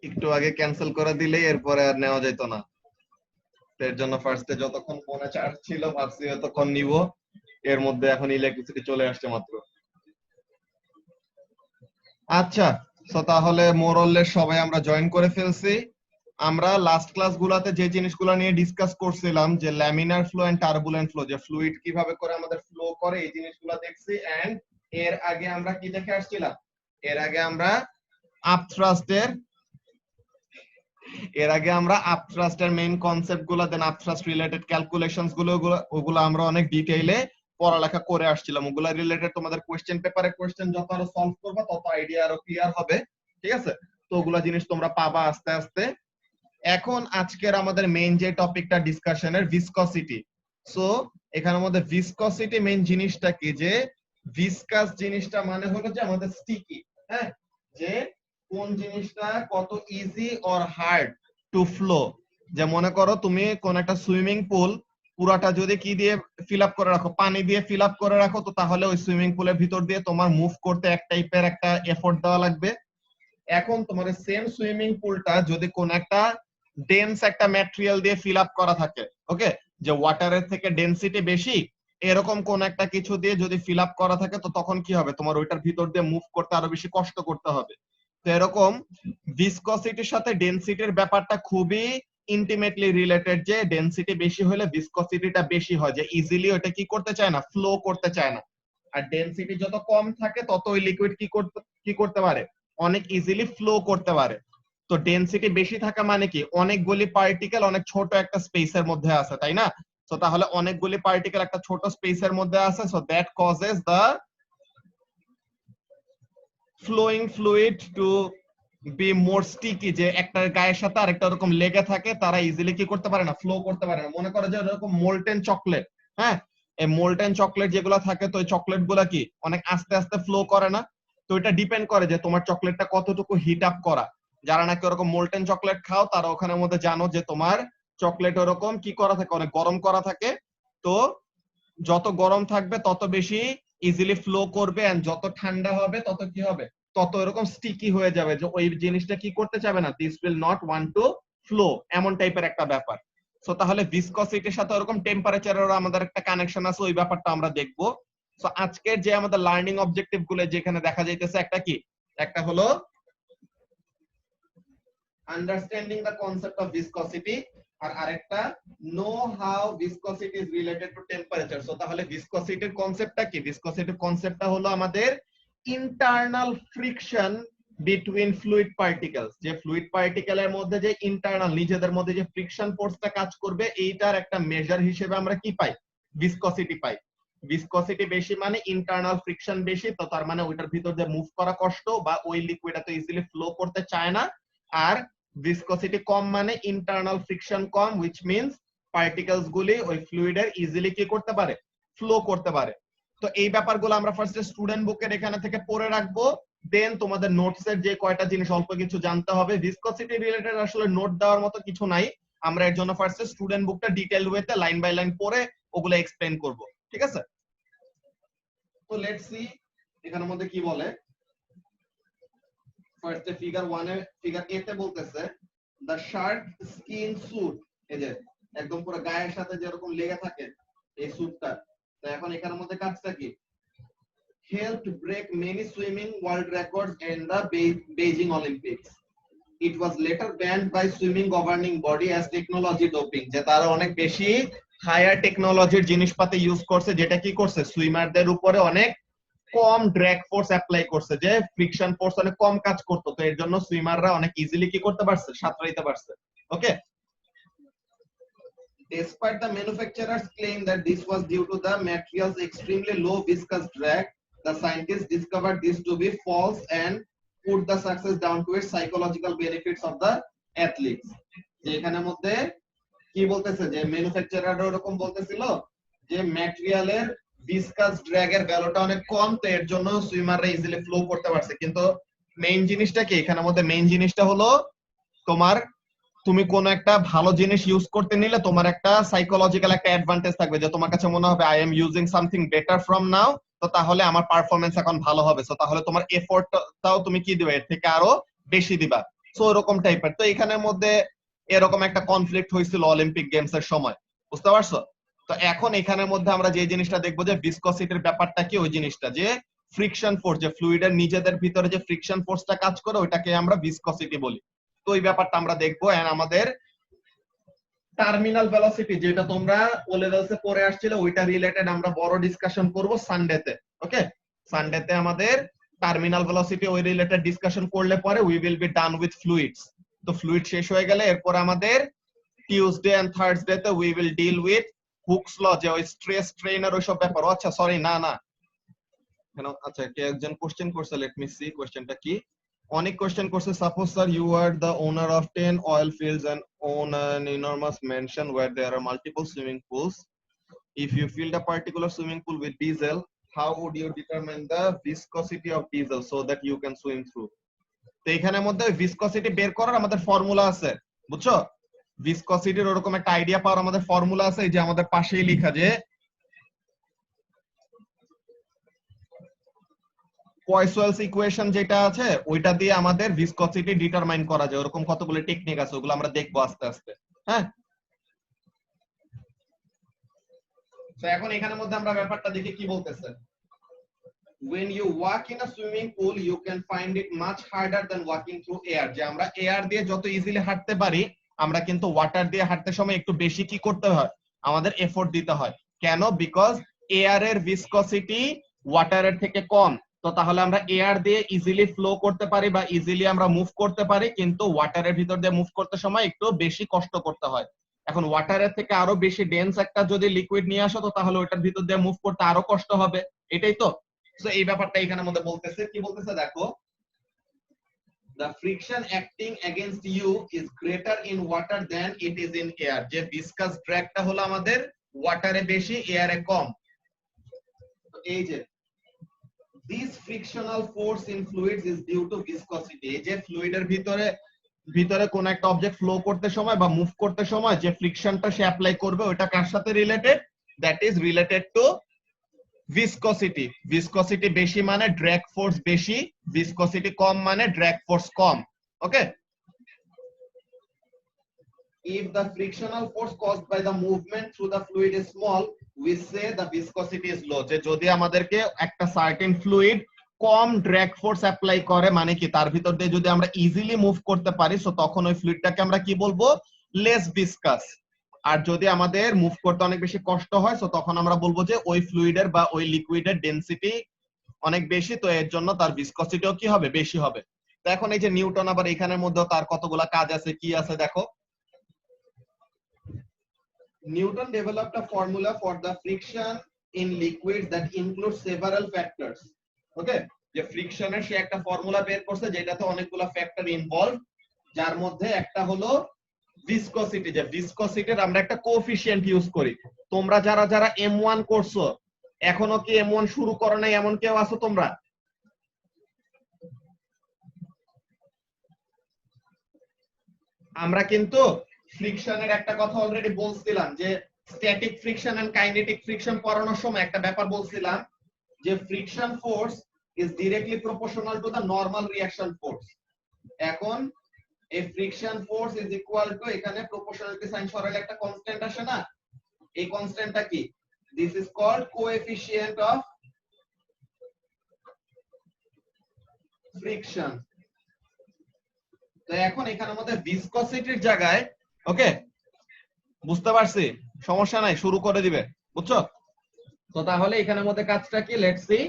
একটু আগে ক্যান্সেল করে দিলেই এরপরে আর নেওয়া যেত না। এর জন্য ফার্স্টে যতক্ষণ ফোনে চার্জ ছিল ভাবছি ততক্ষণ নিব, এর মধ্যে এখন ইলেকট্রিসিটি চলে আসছে মাত্র। আচ্ছা, সো তাহলে মোরলেস সবাই আমরা জয়েন করে ফেলছি। আমরা লাস্ট ক্লাসগুলোতে যে জিনিসগুলো নিয়ে ডিসকাস করছিলাম, যে laminar flow and turbulent flow, যে ফ্লুইড কিভাবে করে আমাদের ফ্লো করে, এই জিনিসগুলো দেখছি। এন্ড এর আগে আমরা কি দেখে আসছিলাম? এর আগে আমরা আপথ্রাস্টের মেইন কনসেপ্ট গুলো, দেন আপথ্রাস্ট রিলেটেড ক্যালকুলেশনস গুলো, ওগুলো আমরা অনেক ডিটেইলে পড়ালেখা করে আসছিলাম। ওগুলা রিলেটেড তোমাদের কোশ্চেন পেপারে কোশ্চেন যত আরো সলভ করবে তত আইডিয়া আরো ক্লিয়ার হবে, ঠিক আছে? তো ওগুলা জিনিস তোমরা পাবা আস্তে আস্তে। এখন আজকের আমাদের মেইন যে টপিকটা ডিসকাশনের, ভিসকসিটি। সো এখানের মধ্যে ভিসকসিটি মেইন জিনিসটা কি, যে ভিসকাস জিনিসটা মানে হলো যে আমাদের স্টিকি, হ্যাঁ, যে কোন জিনিসটা কত easy or hard to flow. যে মনে করো তুমি কোন একটা সুইমিং পুল পুরাটা যদি কি দিয়ে ফিল আপ করে রাখো, পানি দিয়ে ফিল আপ করে রাখো, তো তাহলে ওই সুইমিং পুলের ভিতর দিয়ে তোমার মুভ করতে এক টাইপের একটা এফোর্ট দেওয়া লাগবে। এখন তোমার সেম সুইমিং পুলটা যদি কোন একটা ডেন্স একটা ম্যাটেরিয়াল দিয়ে ফিল আপ করা থাকে, ওকে, যে ওয়াটারের থেকে ডেনসিটি বেশি, এরকম কোন একটা কিছু দিয়ে যদি ফিল আপ করা থাকে, তো তখন কি হবে, তোমার ওইটার ভিতর দিয়ে মুভ করতে আরো বেশি কষ্ট করতে হবে। তো এরকম ভিসকসিটির সাথে ডেনসিটির ব্যাপারটা খুবই ইন্টিমেটলি রিলেটেড, যে ডেনসিটি বেশি হলে ভিসকসিটিটা বেশি হয়, যে ইজিলি ওটা কি করতে চায় না, ফ্লো করতে চায় না। আর ডেনসিটি যত কম থাকে তত ওই লিকুইড কি করতে পারে, অনেক ইজিলি ফ্লো করতে পারে। তো ডেনসিটি বেশি থাকা মানে কি, অনেকগুলি পার্টিকেল অনেক ছোট একটা স্পেসের মধ্যে আছে, তাই না? তো তাহলে অনেকগুলি পার্টিকেল একটা ছোট স্পেসের মধ্যে আছে, so that causes the flowing fluid to be more sticky, যে একটার গায়ের সাথে আরেকটা এরকম লেগে থাকে, তারা ইজিলি কি করতে পারে না, ফ্লো করতে পারে না। মনে করো যে এরকম মোল্টেন চকলেট, হ্যাঁ, এই মোল্টেন চকলেট যেগুলো থাকে, তো এই চকলেট গুলা কি অনেক আস্তে আস্তে ফ্লো করে না? তো এটা ডিপেন্ড করে যে তোমার চকলেটটা কতটুকু হিট আপ করা। যারা নাকি ওরকম মোল্টেন চকলেট খাও, তারা ওখানের মধ্যে জানো যে তোমার চকলেট ওরকম কি করা থাকে, অনেক গরম করা থাকে। তো যত গরম থাকবে তত বেশি ইজিলি ফ্লো করবে, এন্ড যত ঠান্ডা হবে তত কি হবে, তত এরকম স্টিকি হয়ে যাবে, যে ওই জিনিসটা কি করতে চাবে না, this will not want to flow, এমন টাইপের একটা ব্যাপার। সো তাহলে ভিসকসিটির সাথে ওরকম টেম্পারেচারের আমাদের একটা কানেকশন আছে, ওই ব্যাপারটা আমরা দেখবো। সো আজকের যে আমাদের লার্নিং অবজেক্টিভ গুলো যেখানে দেখা যাইতেছে, একটা কি, একটা হলো understanding the concept of viscosity, আর আরেকটা know how viscosity is related to temperature. So তাহলে ভিসকসিটির কনসেপ্টটা কি, ভিসকসিটির কনসেপ্টটা হলো আমাদের internal friction between fluid particles, যে ফ্লুইড পার্টিকেলের মধ্যে যে ইন্টারনাল নিজেদের মধ্যে যে ফ্রিকশন ফোর্সটা কাজ করবে, এইটার একটা মেজার হিসেবে আমরা কি পাই, ভিসকসিটি পাই। ভিসকসিটি বেশি মানে ইন্টারনাল ফ্রিকশন বেশি, তো তার মানে ওইটার ভিতর দিয়ে মুভ করা কষ্ট, বা ওই লিকুইড এত ইজিলি ফ্লো করতে চায় না। আর ভিসকসিটি কম মানে internal friction com, which means particles গুলি ওই ফ্লুইডের ইজিলি কি করতে পারে, ফ্লো করতে পারে। তো এই ব্যাপারগুলো আমরা ফার্স্টে স্টুডেন্ট বুকের এখানে থেকে পড়ে রাখবো, দেন তোমাদের নোটসের যে কয়টা জিনিস অল্প কিছু জানতে হবে। ভিসকসিটি রিলেটেড আসলে নোট দেওয়ার মতো কিছু নাই, আমরা এর জন্য ফার্স্টে স্টুডেন্ট বুকটা ডিটেইলড ওয়েতে লাইন বাই লাইন পড়ে ওগুলো এক্সপ্লেইন করব, ঠিক আছে? তো লেটস সি এখানের মধ্যে কি বলে। ফার্স্টে ফিগার এ তে বলতেছে দ্য শার্ক স্কিন স্যুট, এই যে একদম পুরো গায়ের সাথে যেরকম লেগে থাকে এই স্যুটটা। তো এখন এখানের মধ্যে কাজটা কি, helped break many swimming world records in the Beijing Olympics. It was later banned by swimming governing body as technology doping, যে তারা অনেক বেশি হায়ার টেকনোলজির জিনিসপাতি ইউজ করছে, যেটা কি করছে, সুইমারদের উপরে অনেক কম ড্র্যাগ ফোর্স অ্যাপ্লাই করছে, যে ফ্রিকশন ফোর্স অনেক কম কাজ করতো, তো এর জন্য সুইমাররা অনেক ইজিলি কি করতে পারছে, সাঁতরাইতে পারছে। ওকে, despite the manufacturers claim that this was due to the material's extremely low viscous drag, the scientists discovered this to be false and put the success down to its psychological benefits of the athletes. যে এখানের মধ্যে কি বলতেছে, যে ম্যানুফ্যাকচারাররা এরকম বলতেছিল যে ম্যাটেরিয়ালের viscous drag এর ভ্যালুটা অনেক কম, তো এর জন্য সুইমাররা ইজিলি ফ্লো করতে পারছে। কিন্তু মেইন জিনিসটা কি এখানের মধ্যে, মেইন জিনিসটা হলো তোমার, তুমি কোন একটা ভালো জিনিস ইউজ করতে নিলে তোমার একটা সাইকোলজিক্যাল একটা অ্যাডভান্টেজ থাকবে, যে তোমার কাছে মনে হবে I am using something better from now, তো তাহলে আমার পারফরমেন্স এখন ভালো হবে। সো তাহলে তোমার এফোর্টটাও তুমি কি দিবে, এর থেকে আরো বেশি দিবা। সো এরকম টাইপের। তো এখানের মধ্যে এরকম একটা কনফ্লিক্ট হয়েছিল অলিম্পিক গেমস এর সময়, বুঝতে পারছো? তো এখন এখানের মধ্যে আমরা যে জিনিসটা দেখবো যে ভিসকসিটির ব্যাপারটা কি, ওই জিনিসটা যে ফ্রিকশন ফোর্স, যে ফ্লুইডের নিজেদের ভিতরে যে ফ্রিকশন ফোর্সটা কাজ করে ওইটাকে আমরা ভিসকসিটি বলি। তো এই ব্যাপারটা আমরা দেখবো। এন্ড আমাদের টার্মিনাল ভেলোসিটি যেটা তোমরা ও লেভেলসে পড়ে আসছিলে ওইটা রিলেটেড আমরা বড় ডিসকাশন করব সানডেতে। ওকে, সানডেতে আমাদের টার্মিনাল ভেলোসিটি ওই রিলেটেড ডিসকাশন করলে পরে we will be done with fluids. তো ফ্লুইড শেষ হয়ে গেলে এরপর আমাদের টিউসডে এন্ড থার্সডে তে we will deal with Hooke's law, যে ওই স্ট্রেস স্ট্রেইনের ওইসব ব্যাপার। আচ্ছা সরি, না কেন, আচ্ছা কে একজন কোশ্চেন করছে, লেট মি সি কোশ্চেনটা কি। অনেক কোশ্চেন করছে, suppose sir you are the owner of 10 oil fields and own an enormous mansion where there are multiple swimming pools. If you filled a particular swimming pool with diesel, how would you determine the viscosity of diesel so that you can swim through? তো এখানের মধ্যে ভিসকসিটি বের করার আমাদের formula আছে, বুঝছো? ভিসকসিটির ওরকম একটা আইডিয়া পাওয়ার আমাদের ফর্মুলা আছে, এই যে আমাদের পাশেই লেখা, যে পয়সওয়েলস ইকুয়েশন যেটা আছে ওইটা দিয়ে আমাদের ভিসকসিটি ডিটারমাইন করা যায়। ওরকম কতগুলো টেকনিক আছে, ওগুলো আমরা দেখবো আস্তে আস্তে। হ্যাঁ, তো এখন এখানের মধ্যে আমরা ব্যাপারটা দেখি কি বলতেছে। when you walk in a swimming pool you can find it much harder than walking through air, যে আমরা এয়ার দিয়ে যত ইজিলি হাঁটতে পারি আমরা কিন্তু ওয়াটার দিয়ে হাঁটতে সময় একটু বেশি কি করতে হয়, আমাদের এফোর্ট দিতে হয়। কেন? বিকজ এয়ার এর ভিসকসিটি ওয়াটারের থেকে কম। তো তাহলে আমরা এয়ার দিয়ে ইজিলি ফ্লো করতে পারি বা ইজিলি আমরা মুভ করতে পারি, কিন্তু ওয়াটারের ভিতর দিয়ে মুভ করতে সময় একটু বেশি কষ্ট করতে হয়। এখন ওয়াটারের থেকে আরো বেশি ডেন্স একটা যদি লিকুইড নিয়ে আসো তো তাহলে ওটার ভিতর দিয়ে মুভ করতে আরো কষ্ট হবে, এটাই তো। সো এই ব্যাপারটা এখানের মধ্যে বলতেছে, কি বলতেছে দেখো, the friction acting against you is greater in water than it is in air, যে viscous dragটা হলো আমাদের ওয়াটারে বেশি এয়ারে কম। তো এই যে this frictional force in fluids is due to viscosity, এই যে ফ্লুইডের ভিতরে কোন একটা অবজেক্ট ফ্লো করতে সময় বা মুভ করতে সময় যে ফ্রিকশনটা সে অ্যাপ্লাই করবে ওটা কার সাথে related, that is related to viscosity. Viscosity বেশি মানে ড্র্যাগ ফোর্স বেশি, ভিসকসিটি কম মানে ড্র্যাগ ফোর্স কম। Okay, if the frictional force caused by the movement through the fluid is small we say the viscosity is low, যে যদি আমাদেরকে একটা সার্টেন ফ্লুইড কম ড্র্যাগ ফোর্স অ্যাপ্লাই করে মানে কি তার ভিতর দিয়ে যদি আমরা ইজিলি মুভ করতে পারি সো তখন ওই ফ্লুইডটাকে আমরা কি বলবো, লেস ভিসকাস। আর যদি আমাদের মুভ করতে অনেক বেশি কষ্ট হয় সো তখন আমরা বলবো যে ওই ফ্লুইডের বা ওই লিকুইডের ডেনসিটি অনেক বেশি, তো এর জন্য তার ভিসকসিটিও কি হবে, বেশি হবে। তো এখন এই যে নিউটন আবার এখানের মধ্যে তার কতগুলা কাজ আছে, কি আছে দেখো। Newton developed a formula for the friction in liquids that includes several factors. Okay, যে ফ্রিকশনের সে একটা ফর্মুলা বের করছে যেটাতে অনেকগুলো ফ্যাক্টর ইনভলভ, যার মধ্যে একটা হলো ভিসকসিটি। যে ভিসকসিটির আমরা একটা কোএফিশিয়েন্ট ইউজ করি। তোমরা যারা যারা M1 করছো এখনো কি M1 শুরু করো নাই এমন কেউ আছো তোমরা? আমরা কিন্তু ফ্রিকশনের একটা কথা অলরেডি বলছিলাম, যে static friction and kinetic friction পড়ানোর সময় একটা ব্যাপার বলছিলাম, যে friction force is directly proportional to the normal reaction force. এখন এই friction force is equal to, এখানে প্রপোর্শনালিটি সাইন সরালে একটা কনস্ট্যান্ট আসে না, এই কনস্ট্যান্টটা কি, this is called coefficient of friction. তো এখন এখানের মধ্যে ভিসকসিটির জায়গায়, ওকে বুঝতে পারছি, সমস্যা নাই, শুরু করে দিবে, বুঝছো? তো তাহলে এখানের মধ্যে কাজটা কি, লেটস সি,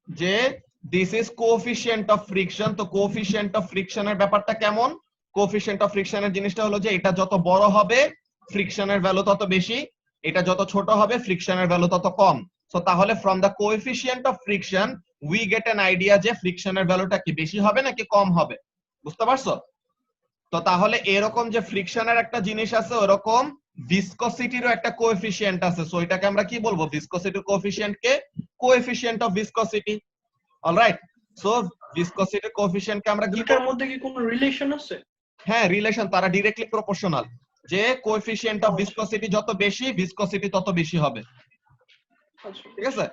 যে this is coefficient of friction. তো কোএফিশিয়েন্ট অফ ফ্রিকশনের ব্যাপারটা কেমন, কোএফিশিয়েন্ট অফ ফ্রিকশনের জিনিসটা হলো যে এটা যত বড় হবে ফ্রিকশনের ভ্যালু তত বেশি, এটা যত ছোট হবে ফ্রিকশনের ভ্যালু তত কম। সো তাহলে from the coefficient of friction we get an idea যে ফ্রিকশনের ভ্যালুটা কি বেশি হবে নাকি কম হবে, বুঝতে পারছো? তো তাহলে এরকম যে ফ্রিকশনের একটা জিনিস আছে ওরকম ভিসকসিটিরও একটা কোএফিশিয়েন্ট আছে। সো এটাকে আমরা কি বলবো, ভিসকসিটির কোএফিশিয়েন্টকে কোএফিশিয়েন্ট অফ ভিসকসিটি। অলরাইট, সো ভিসকসিটির কোএফিশিয়েন্টকে আমরা কি, দুটার মধ্যে কি কোনো রিলেশন আছে? হ্যাঁ রিলেশন, তারা ডাইরেক্টলি প্রপোর্শনাল, যে কোএফিশিয়েন্ট অফ ভিসকসিটি যত বেশি ভিসকসিটি তত বেশি হবে, ঠিক আছে?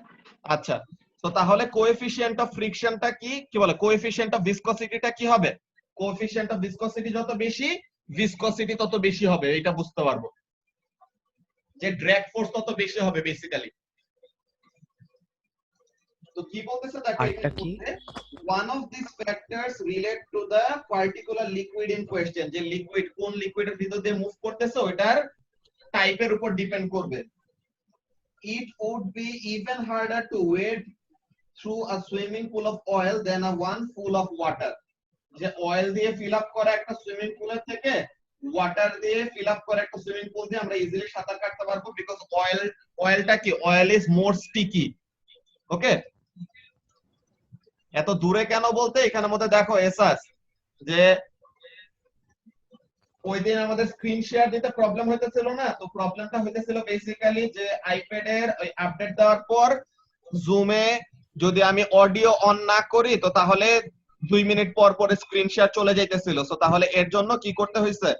আচ্ছা, তো তাহলে কোএফিশিয়েন্ট অফ ফ্রিকশনটা কি বলে, কোএফিশিয়েন্ট অফ ভিসকসিটিটা কি হবে, কোএফিসিয়েন্ট অফ ভিসকসিটি যত বেশি, ভিসকসিটি তত বেশি হবে, এটা বুঝতে পারবো যে ড্র্যাগ ফোর্স তত বেশি হবে বেসিক্যালি। তো কি বলতেছে দেখো আরেকটা কি, one of these factors relate to the particular liquid in question, যে লিকুইড কোন লিকুইডের ভিতর দিয়ে মুভ করতেছে ওটার টাইপের উপর ডিপেন্ড করবে। It would be even harder to wade through a swimming pool of oil than a one full of water, যে অয়েল দিয়ে ফিল আপ করা একটা সুইমিং পুলের থেকে ওয়াটার দিয়ে ফিল আপ করা একটা সুইমিং পুল দিয়ে আমরা ইজিলি সাঁতার কাটতে পারবো, বিকজ অয়েলটা কি, অয়েল ইজ মোর স্টিকি। ওকে, এত দূরে কেন বলতে এখানের মধ্যে দেখো এসাস যে ওই দিন আমাদের স্ক্রিন শেয়ার দিতে প্রবলেম হইতেছিল না, তো প্রবলেমটা হইতেছিল বেসিক্যালি যে আইপ্যাডের ওই আপডেট দেওয়ার পর জুমে যদি আমি অডিও অন না করি তো তাহলে 2 মিনিট পর পর স্ক্রিন শেয়ার চলে যাইতেছিল। সো তাহলে এর জন্য কি করতে হয়েছে,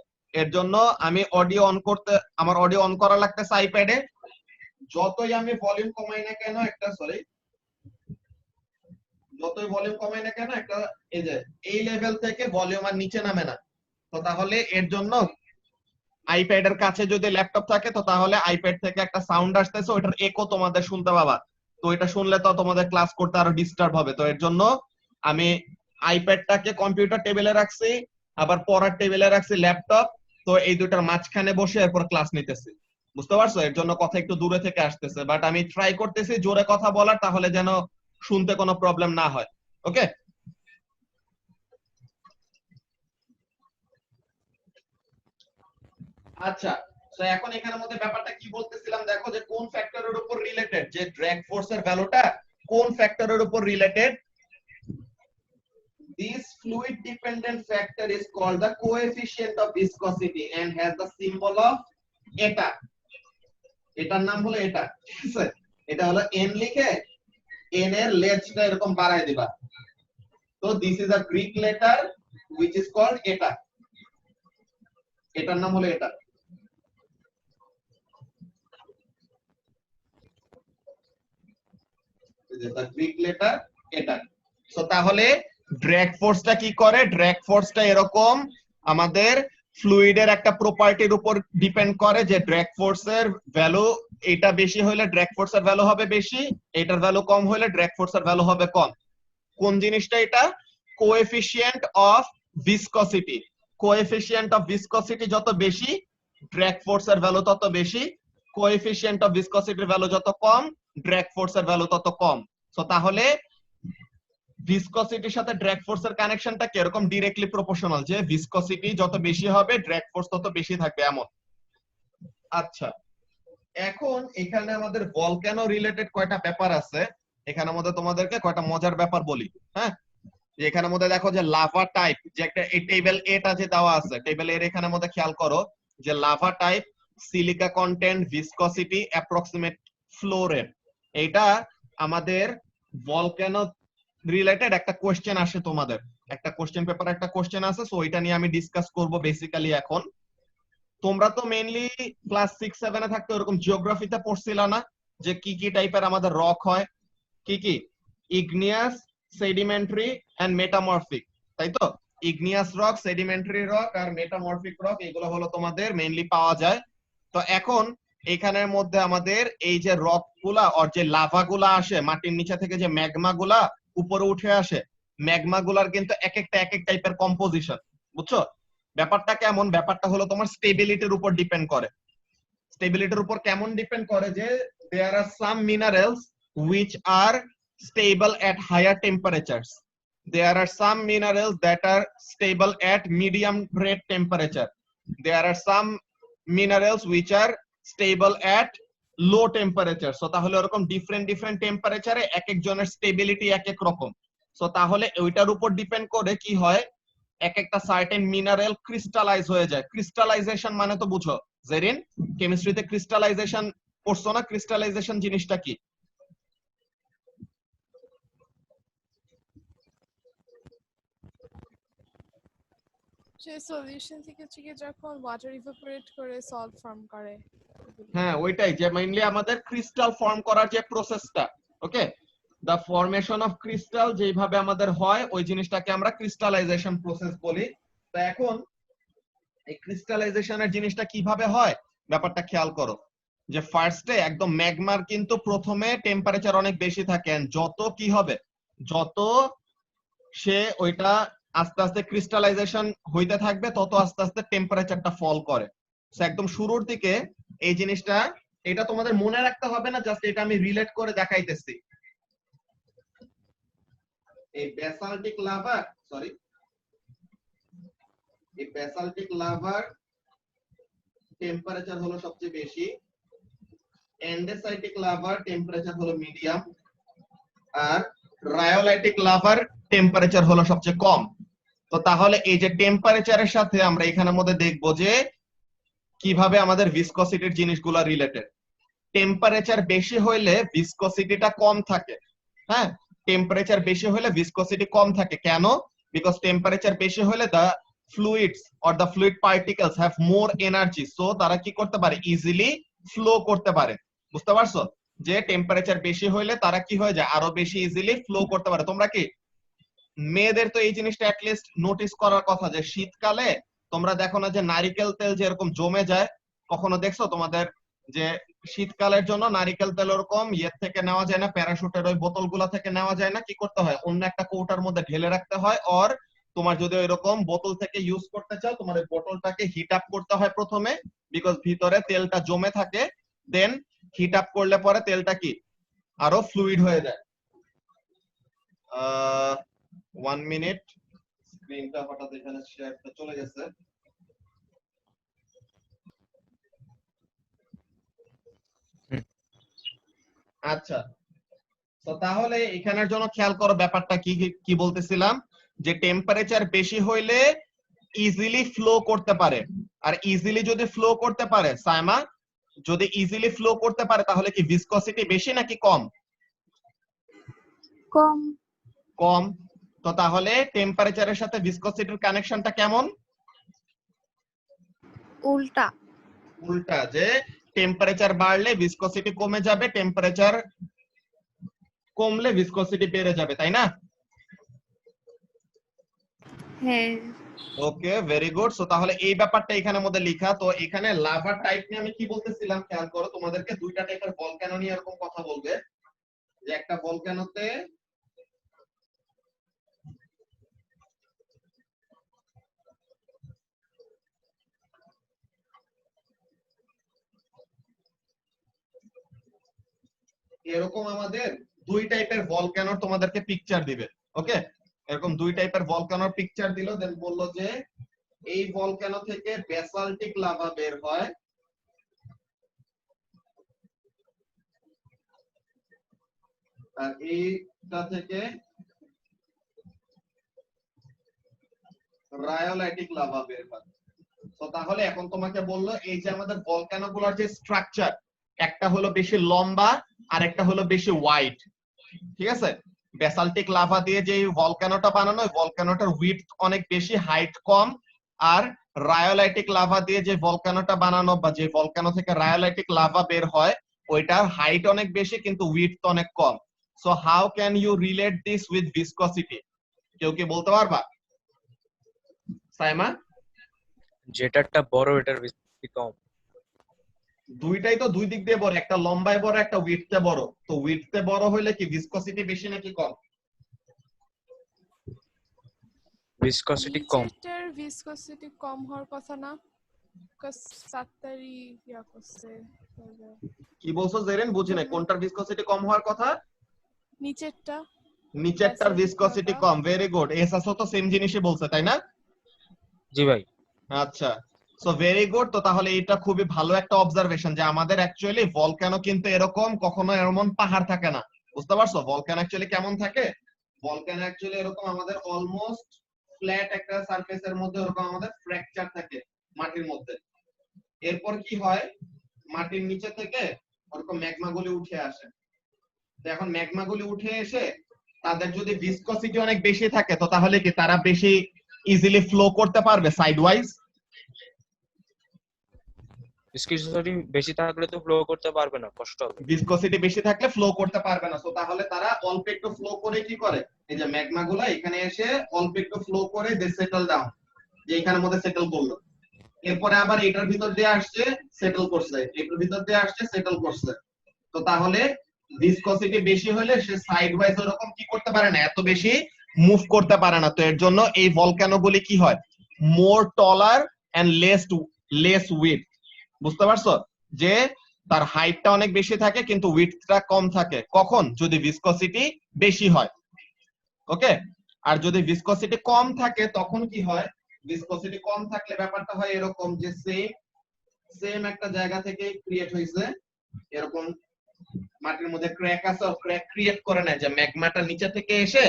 এর জন্য আমি অডিও অন করতে, আমার অডিও অন করা লাগতেছে আইপ্যাডে। যতই আমি ভলিউম কমাই না কেন একটা, সরি, যতই ভলিউম কমাই না কেন একটা এই যে এই লেভেল থেকে ভলিউম আর নিচে নামে না। তো তাহলে এর জন্য আইপ্যাডের কাছে যদি ল্যাপটপ থাকে তো তাহলে আইপ্যাড থেকে একটা সাউন্ড আসতেছে, ওটার একো তোমাদের শুনতে পাবা। তো এটা শুনলে তো তোমাদের ক্লাস করতে আরো ডিস্টার্ব হবে। তো এর জন্য আমি আইপ্যাডটাকে কম্পিউটার টেবিলে রাখছি, আবার পড়ার টেবিলে রাখছি ল্যাপটপ। তো এই দুটার মাঝখানে বসে এরপর ক্লাস নিতেছি, বুঝতে পারছো? এর জন্য কথা একটু দূরে থেকে আসতেছে, বাট আমি ট্রাই করতেছি জোরে কথা বলার, তাহলে যেন শুনতে কোনো প্রবলেম না হয়। ওকে, আচ্ছা। তো এখন এখানের মধ্যে ব্যাপারটা কি বলতেছিলাম দেখো, যে কোন ফ্যাক্টরের উপর রিলেটেড, যে ড্র্যাগ ফোর্সের ভ্যালুটা কোন ফ্যাক্টরের উপর related. This fluid dependent factor is called the coefficient of viscosity and has the symbol of eta. এটার নাম হলো এটা, ঠিক আছে? এটা হলো n লিখে n এর লেজটা এরকম বাড়ায় দিবা। তো this is a Greek letter which is called eta. এটার নাম হলো এটা। গ্রিক লেটার এটা। সো তাহলে ড্র্যাগ ফোর্সটা কি করে, ড্র্যাগ ফোর্সটা এরকম আমাদের ফ্লুইডের একটা প্রপার্টির উপর ডিপেন্ড করে, যে ড্র্যাগ ফোর্সের ভ্যালু এটা বেশি হলে ড্র্যাগ ফোর্সের ভ্যালু হবে বেশি, এটার ভ্যালু কম হলে ড্র্যাগ ফোর্সের ভ্যালু হবে কম। কোন জিনিসটা এটা, কোএফিসিয়েন্ট অফ ভিসকসিটি। কোএফিসিয়েন্ট অফ ভিসকসিটি যত বেশি ড্র্যাগ ফোর্সের ভ্যালু তত বেশি, কোএফিসিয়েন্ট অফ ভিসকসিটির ভ্যালু যত কম ড্র্যাগ ফোর্সের ভ্যালু তত কম। সো তাহলে ভিসকসিটির সাথে ড্র্যাগ ফোর্সের কানেকশনটা কি এরকম ডাইরেক্টলি প্রপোর্শনাল, যে ভিসকসিটি যত বেশি হবে ড্র্যাগ ফোর্স তত বেশি থাকবে এমন। আচ্ছা, এখন এখানে আমাদের ভলক্যানো রিলেটেড কয়টা ব্যাপার আছে, এখানের মধ্যে তোমাদেরকে কয়টা মজার ব্যাপার বলি। হ্যাঁ, যে এখানের মধ্যে দেখো যে লাভা টাইপ, যে একটা এই টেবিল এটা যে দেওয়া আছে, টেবিল এর এখানের মধ্যে খেয়াল করো যে lava type, silica content, viscosity, approximate flow rate, এইটা আমাদের ভলক্যানো রিলেটেড একটা কোশ্চেন আসে তোমাদের, একটা কোশ্চেন পেপারে একটা কোশ্চেন আছে। সো এটা নিয়ে আমি ডিসকাস করব বেসিক্যালি। এখন তোমরা তো মেইনলি ক্লাস 6-7 এ থাকতে এরকম জিওগ্রাফিতে পড়ছিলা না, যে কি কি টাইপের আমাদের রক হয়, কি কি, ইগনিয়াস, সেডিমেন্টারি এন্ড মেটামরফিক, তাই তো? ইগনিয়াস রক, সেডিমেন্টারি রক আর মেটামরফিক রক, এগুলো হলো তোমাদের মেইনলি পাওয়া যায়। তো এখন এখানের মধ্যে আমাদের এই যে রক গুলা আর যে লাভা গুলা আসে মাটির নিচে থেকে, যে ম্যাগমা গুলা উপরে উঠে আসে, ম্যাগমা গুলার কিন্তু এক একটা এক এক টাইপের কম্পোজিশন, বুঝছো? ব্যাপারটা কেমন, ব্যাপারটা হলো তোমার স্টেবিলিটির উপর ডিপেন্ড করে। স্টেবিলিটির উপর কেমন ডিপেন্ড করে, যে there are some minerals which are stable at higher temperatures, there are some minerals that are stable at medium rate temperature, there are some minerals which are stable at low temperature. So তাহলে এরকম different different টেম্পারেচারে এক একজনের stability এক এক রকম। So তাহলে ওইটার উপর ডিপেন্ড করে কি হয়, এক একটা সার্টেন মিনারেল ক্রিস্টালাইজ হয়ে যায়। ক্রিস্টালাইজেশন মানে তো বুঝো জেরিন, কেমিস্ট্রিতে ক্রিস্টালাইজেশন পড়ছো না? ক্রিস্টালাইজেশন জিনিসটা কি? যে সলিউশন থেকে যখন ওয়াটার ইভাপোরেট করে সল্ট ফর্ম করে, হ্যাঁ ওইটাই, যে মেইনলি আমাদের ক্রিস্টাল ফর্ম করার যে প্রসেসটা। ওকে, দ্য ফরমেশন অফ ক্রিস্টাল যেভাবে আমাদের হয় ওই জিনিসটাকে আমরা ক্রিস্টালাইজেশন প্রসেস বলি। তো এখন এই ক্রিস্টালাইজেশনের জিনিসটা কিভাবে হয় ব্যাপারটা খেয়াল করো, যে ফার্স্টে একদম ম্যাগমার কিন্তু প্রথমে টেম্পারেচার অনেক বেশি থাকে, যত কি হবে, যত সে ওইটা আস্তে আস্তে ক্রিস্টালাইজেশন হইতে থাকবে তত আস্তে আস্তে টেম্পারেচারটা ফল করে। একদম শুরুর দিকে এই জিনিসটা, এটা তোমাদের মনে রাখতে হবে না, জাস্ট এটা আমি রিলেট করে দেখাইতেছি। এই বেসাল্টিক লাভা, সরি, এই বেসাল্টিক লাভার টেম্পারেচার হলো সবচেয়ে বেশি, এন্ডেসাইটিক লাভার টেম্পারেচার হলো মিডিয়াম, আর রায়োলাইটিক লাভার টেম্পারেচার হলো সবচেয়ে কম। তো তাহলে এই যে টেম্পারেচারের সাথে আমরা এখানের মধ্যে দেখবো যে কিভাবে আমাদের ভিসকসিটির জিনিসগুলো রিলেটেড। টেম্পারেচার বেশি হইলে ভিসকসিটিটা কম থাকে। হ্যাঁ, টেম্পারেচার বেশি হলে ভিসকসিটি কম থাকে। কেন? বিকজ টেম্পারেচার বেশি হলে the fluids or the fluid particles have more energy, so তারা কি করতে পারে, ইজিলি ফ্লো করতে পারে। বুঝতে পারছো যে টেম্পারেচার বেশি হইলে তারা কি হয়ে যায়, আরো বেশি ইজিলি ফ্লো করতে পারে। তোমরা কি মেয়েদের তো এই জিনিসটা অ্যাটলিস্ট নোটিস করার কথা, যে শীতকালে তোমরা দেখো না যে নারিকেল তেল যেরকম জমে যায়, কখনো দেখছো তোমাদের যে শীতকালের জন্য নারিকেল তেল ওরকম ইয়ের থেকে নেওয়া যায় না, প্যারাশুটের ওই বোতলগুলা থেকে নেওয়া যায় না, কি করতে হয়, অন্য একটা কৌটার মধ্যে ঢেলে রাখতে হয়। আর তোমার যদি এরকম বোতল থেকে ইউজ করতে চাও, তোমার ওই বোতলটাকে হিট আপ করতে হয় প্রথমে, বিকজ ভিতরে তেলটা জমে থাকে। দেন হিট আপ করলে পরে তেলটা কি আরো ফ্লুইড হয়ে যায়। 1 মিনিট, স্ক্রিনটা হঠাৎ এখানে শেয়ারটা চলে গেছে। আচ্ছা, তো তাহলে এখানের জন্য খেয়াল করো ব্যাপারটা কি কি বলতেছিলাম, যে টেম্পারেচার বেশি হইলে ইজিলি ফ্লো করতে পারে। আর ইজিলি যদি ফ্লো করতে পারে, সাইমা, যদি ইজিলি ফ্লো করতে পারে তাহলে কি ভিসকসিটি বেশি নাকি কম? কম। কম। তো তাহলে টেম্পারেচারের সাথে ভিসকসিটির কানেকশনটা কেমন? উল্টা। উল্টা, যে টেম্পারেচার বাড়লে ভিসকসিটি কমে যাবে, টেম্পারেচার কমলে ভিসকসিটি বেড়ে যাবে, তাই না? হ্যাঁ। ওকে, ভেরি গুড। সো তাহলে এই ব্যাপারটা এখানের মধ্যে লেখা। তো এখানে লাভা টাইপ নিয়ে আমি কি বলতেছিলাম খেয়াল করো, তোমাদেরকে দুইটা টাইপের ভলক্যানো নিয়ে এরকম কথা বলবে, যে একটা ভলক্যানোতে এরকম আমাদের দুই টাইপের ভলক্যানোর তোমাদেরকে পিকচার দিবে। ওকে, এরকম দুই টাইপের ভলক্যানোর পিকচার দিল, দেন বললো যে এই ভলক্যানো থেকে বেসাল্টিক লাভা বের হয়, আর এইটা থেকে রায়োলাইটিক লাভা বের হয়। তো তাহলে এখন তোমাকে বললো এই যে আমাদের ভলক্যানো গুলোর যে স্ট্রাকচার, একটা হলো বেশি লম্বা আর একটা হলো বেশি ওয়াইড। ঠিক আছে, বেসাল্টিক লাভা দিয়ে যে ভলক্যানোটা বানানো, ওই ভলক্যানোটার উইডথ অনেক বেশি, হাইট কম। আর রায়োলাইটিক লাভা দিয়ে যে ভলক্যানোটা বানানো, বা যে ভলক্যানো থেকে রায়োলাইটিক লাভা বের হয়, ওইটার হাইট অনেক বেশি কিন্তু উইডথ অনেক কম। So how can you relate this with viscosity? কেউ কি বলতে পারবা? সাইমা? যেটারটা বড় এটার বেশি কম। দুইটাই তো দুই দিক দিয়ে বড়, একটা লম্বায় বড় একটা উইডথে বড়। তো উইডথে বড় হইলে কি ভিসকসিটি বেশি নাকি কম? ভিসকসিটি কম। নিচেরটার ভিসকসিটি কম হওয়ার কথা না, বিকজ সাতটারই ইয়া করছে। কি বলছো জেরিন? বুঝি নাই, কোনটার ভিসকসিটি কম হওয়ার কথা? নিচেরটা। নিচেরটার ভিসকসিটি কম। ভেরি গুড, এসএসও তো সেম জিনিসই বলছে, তাই না? জি ভাই। আচ্ছা, সো ভেরি গুড। তো তাহলে এটা খুবই ভালো একটা অবজারভেশন, যে আমাদের অ্যাকচুয়ালি ভলক্যানো কিন্তু এরকম কখনো এমন পাহাড় থাকে না। বুঝতে পারছো ভলক্যানো অ্যাকচুয়ালি কেমন থাকে? ভলক্যানো অ্যাকচুয়ালি এরকম আমাদের অলমোস্ট ফ্ল্যাট একটা সারফেসের মধ্যে এরকম আমাদের ফ্র্যাকচার থাকে মাটির মধ্যে। এরপর কি হয়, মাটির নিচে থেকে ওরকম ম্যাগমাগুলি উঠে আসে। তো এখন ম্যাগমাগুলি উঠে এসে তাদের যদি ভিসকসিটি অনেক বেশি থাকে, তো তাহলে কি তারা বেশি ইজিলি ফ্লো করতে পারবে সাইডওয়াইজ? ভিসকসিটি বেশি থাকলে তো ফ্লো করতে পারবে না, কষ্ট হবে। ভিসকসিটি বেশি থাকলে ফ্লো করতে পারবে না, সো তাহলে তারা অল্প একটু ফ্লো করে কি করে, এই যে ম্যাগমা গুলা এখানে এসে অল্প একটু ফ্লো করে দে সেটল ডাউন, যে এখানের মধ্যে সেটল করলো, এরপরে আবার এটার ভিতর দিয়ে আসছে সেটল করছে, এটার ভিতর দিয়ে আসছে সেটল করছে। তো তাহলে ভিসকসিটি বেশি হলে সে সাইড ওয়াইজ এরকম কি করতে পারে না, এত বেশি মুভ করতে পারে না। তো এর জন্য এই ভলক্যানো গুলি কি হয়, মোর টলার এন্ড লেস উইথ। বুঝতে পারছো, যে তার হাইটটা অনেক বেশি থাকে কিন্তু উইডথটা কম থাকে, কখন, যদি ভিসকসিটি বেশি হয়। ওকে, আর যদি ভিসকসিটি কম থাকে তখন কি হয়, ভিসকসিটি কম থাকলে ব্যাপারটা হয় এরকম যে সেম একটা জায়গা থেকে ক্রিয়েট হইছে, এরকম মাটির মধ্যে ক্র্যাক আছে, ক্র্যাক ক্রিয়েট করে না, যে ম্যাগমাটা নিচে থেকে এসে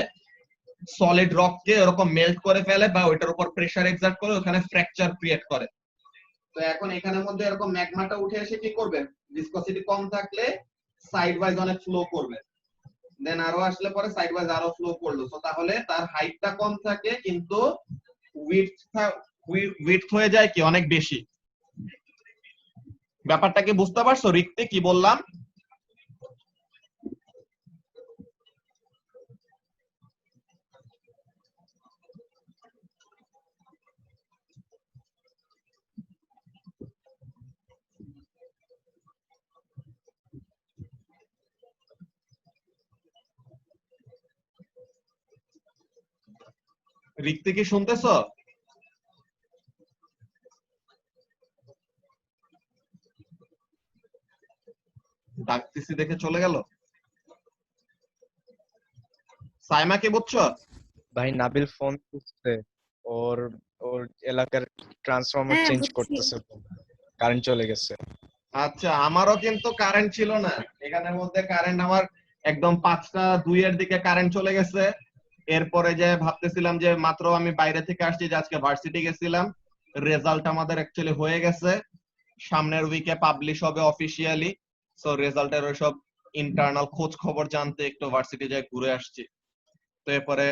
সলিড রককে এরকম মেল্ট করে ফেলে বা ওইটার উপর প্রেসার এক্সার্ট করে ওখানে ফ্র্যাকচার ক্রিয়েট করে। তো এখন এখানের মধ্যে এরকম ম্যাগমাটা উঠে এসে কি করবে, ভিসকসিটি কম থাকলে সাইড ওয়াইজ অনেক ফ্লো করবে, দেন আরো আসলে পরে সাইড ওয়াইজ আরো ফ্লো করলো। তো তাহলে তার হাইটটা কম থাকে কিন্তু উইডথ হয়ে যায় কি অনেক বেশি। ব্যাপারটা কি বুঝতে পারছো রিক্তি কি বললাম? রিক্তি কি শুনতেছো? ডাকতেছি দেখে চলে গেল। সাইমা কি বুঝছো? ভাই নাবিল ফোন করছে, ওর ওর এলাকার ট্রান্সফরমার চেঞ্জ করতেছে, কারেন্ট চলে গেছে। আচ্ছা, আমারও কিন্তু কারেন্ট ছিল না এখানের মধ্যে, কারেন্ট আমার একদম 5:02 এর দিকে কারেন্ট চলে গেছে। এরপরে যে ভাবতেছিলাম যে মাত্র আমি বাইরে থেকে আসছি, যে আজকে ভার্সিটি গেছিলাম, রেজাল্ট আমাদের অ্যাকচুয়ালি হয়ে গেছে, সামনের উইকে পাবলিশ হবে অফিসিয়ালি। সো রেজাল্টের ওইসব ইন্টারনাল খোঁজ খবর জানতে একটু ভার্সিটি যাই ঘুরে আসছি। তো এরপরে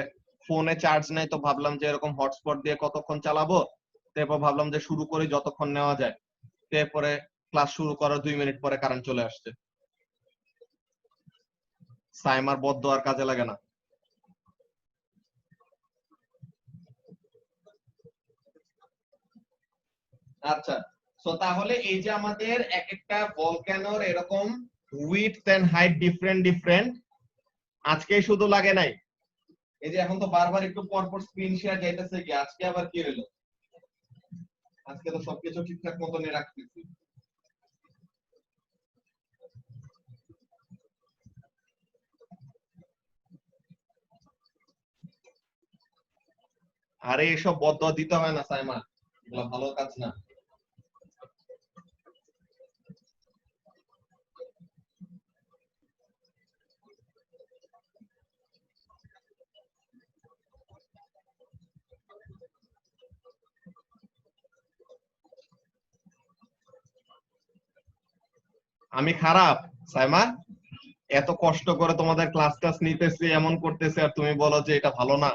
ফোনে চার্জ নাই, তো ভাবলাম যে এরকম হটস্পট দিয়ে কতক্ষণ চালাবো, তারপর ভাবলাম যে শুরু করি যতক্ষণ নেওয়া যায়। এরপরে ক্লাস শুরু করার 2 মিনিট পরে কারেন্ট চলে আসছে। সাইমার বদ্ধ আর কাজে লাগে না। আচ্ছা, সো তাহলে এই যে আমাদের এক একটা ভলক্যানোর এরকম উইডথ এন্ড হাইট ডিফারেন্ট, আজকে শুধু লাগে নাই, এই যে এখন তো বারবার একটু পর পর স্ক্রিন শেয়ার যাইতেছে কি, আজকে আবার কি হলো? আজকে তো সবকিছু ঠিকঠাক মতনই রাখতেছি। আরে এসব বদয়া দিতে হয় না সাইমা, এগুলো ভালো কাজ না। আমি খারাপ সাইমা? এত কষ্ট করে তোমাদের ক্লাস টাস নিতেছি, এমন করতেছি, আর তুমি বলো যে এটা ভালো না?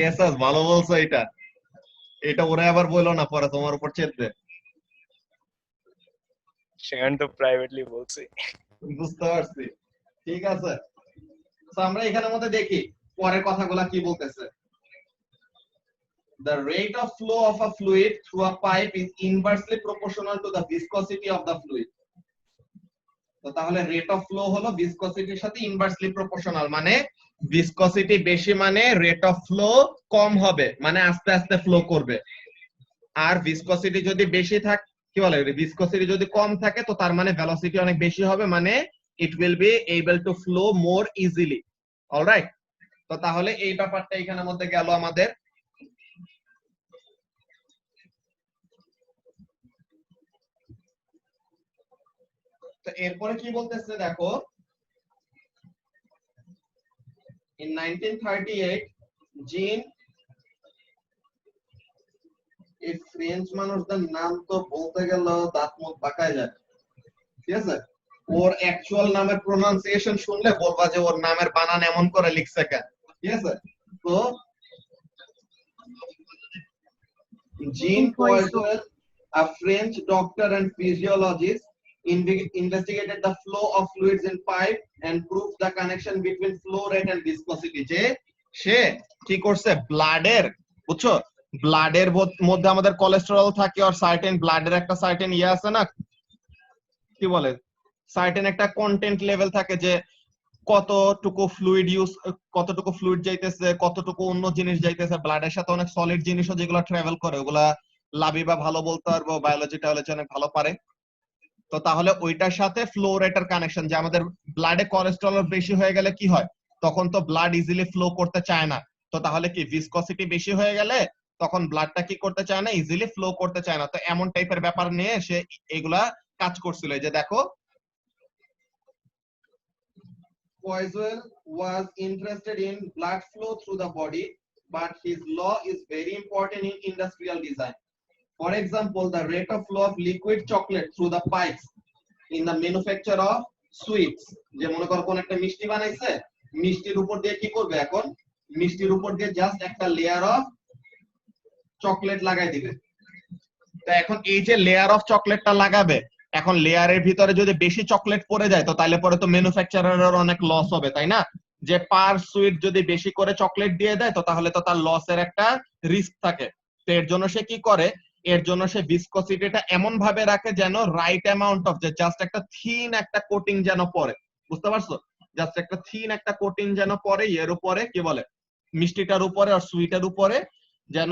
এসাস ভালো বলছো, এটা এটা ওরা আবার বললো না পরে তোমার উপর চেপবে। সেখান তো প্রাইভেটলি বলছি। বুঝতে পারছি, ঠিক আছে। তো আমরা এখানের মধ্যে দেখি পরের কথাগুলা কি বলতেছে। The rate of flow of a fluid through a pipe is inversely proportional to the viscosity of the fluid. তো তাহলে রেট অফ ফ্লো হলো ভিসকসিটির সাথে ইনভার্সলি প্রপোর্শনাল, মানে ভিসকসিটি বেশি মানে রেট অফ ফ্লো কম হবে, মানে আস্তে আস্তে ফ্লো করবে। আর ভিসকসিটি যদি বেশি থাকে, কি বলে, ভিসকসিটি যদি কম থাকে তো তার মানে ভেলোসিটি অনেক বেশি হবে, মানে it will be able to flow more easily. Alright, তো তাহলে এই ব্যাপারটা এখানের মধ্যে গেল আমাদের। তো এরপরে কি বলতেছে দেখো, in 1938 জিন, এই ফ্রেঞ্চ মানুষদের নাম তো বলতে গেল দাঁত মুখ পাকায় যায়, ঠিক আছে? ওর অ্যাকচুয়াল নামের প্রোনাউন্সিয়েশন শুনলে বলবা যে ওর নামের বানান এমন করে লিখছে কেন। ঠিক আছে? তো Jean Poisson, a French doctor and physiologist, investigated the flow of fluids in pipe and proved the connection between flow rate and viscosity. যে সে কি করছে, ব্লাডের, বুঝছো, ব্লাডের মধ্যে আমাদের কোলেস্টেরল থাকে, আর সার্টেন ব্লাডের একটা সার্টেন ইয়ে আছে না, কি বলে, সার্টেন একটা কন্টেন্ট লেভেল থাকে, যে কতটুকু ফ্লুইড যাইতেছে, কতটুকু অন্য জিনিস যাইতেছে। ব্লাডের সাথে অনেক সলিড জিনিসও যেগুলো ট্রাভেল করে, ওগুলা লাভি বা ভালো বলতে পারবো, বায়োলজি টায়োলজি অনেক ভালো পারে। তো তাহলে ওইটার সাথে ফ্লো রেটের কানেকশন, যে আমাদের ব্লাডে কোলেস্টেরল বেশি হয়ে গেলে কি হয়, তখন তো ব্লাড ইজিলি ফ্লো করতে চায় না। তো তাহলে কি ভিসকসিটি বেশি হয়ে গেলে তখন ব্লাডটা কি করতে চায় না, ইজিলি ফ্লো করতে চায় না। তো এমন টাইপের ব্যাপার নিয়ে সে এগুলা কাজ করছিল। এই যে দেখো, Poisson was interested in blood flow through the body, but his law is very important in industrial design. For example, the rate of flow of liquid chocolate through the pipes in the manufacture of sweets. যে মনে করো কোন একটা মিষ্টি বানাইছে, মিষ্টির উপর দিয়ে কি করবে, এখন মিষ্টির উপর দিয়ে জাস্ট একটা লেয়ার অফ চকলেট লাগাই দিবে। তো এখন এই যে লেয়ার অফ চকলেটটা লাগাবে, এখন লেয়ারের ভিতরে যদি বেশি চকলেট পড়ে যায়, তো তাহলে পরে তো ম্যানুফ্যাকচারারের অনেক লস হবে, তাই না? যে পার সুইট যদি বেশি করে চকলেট দিয়ে দেয়, তো তাহলে তো তার লসের একটা রিস্ক থাকে। তো এর জন্য সে কি করে, এর জন্য সে ভিসকসিটিটা এমন ভাবে রাখে যেন রাইট অ্যামাউন্ট অফ, যে জাস্ট একটা থিন একটা কোটিং যেন পড়ে, বুঝতে পারছো? জাস্ট একটা থিন একটা কোটিং যেন পড়ে এর উপরে, কি বলে, মিষ্টিটার উপরে আর সুইটের উপরে, যেন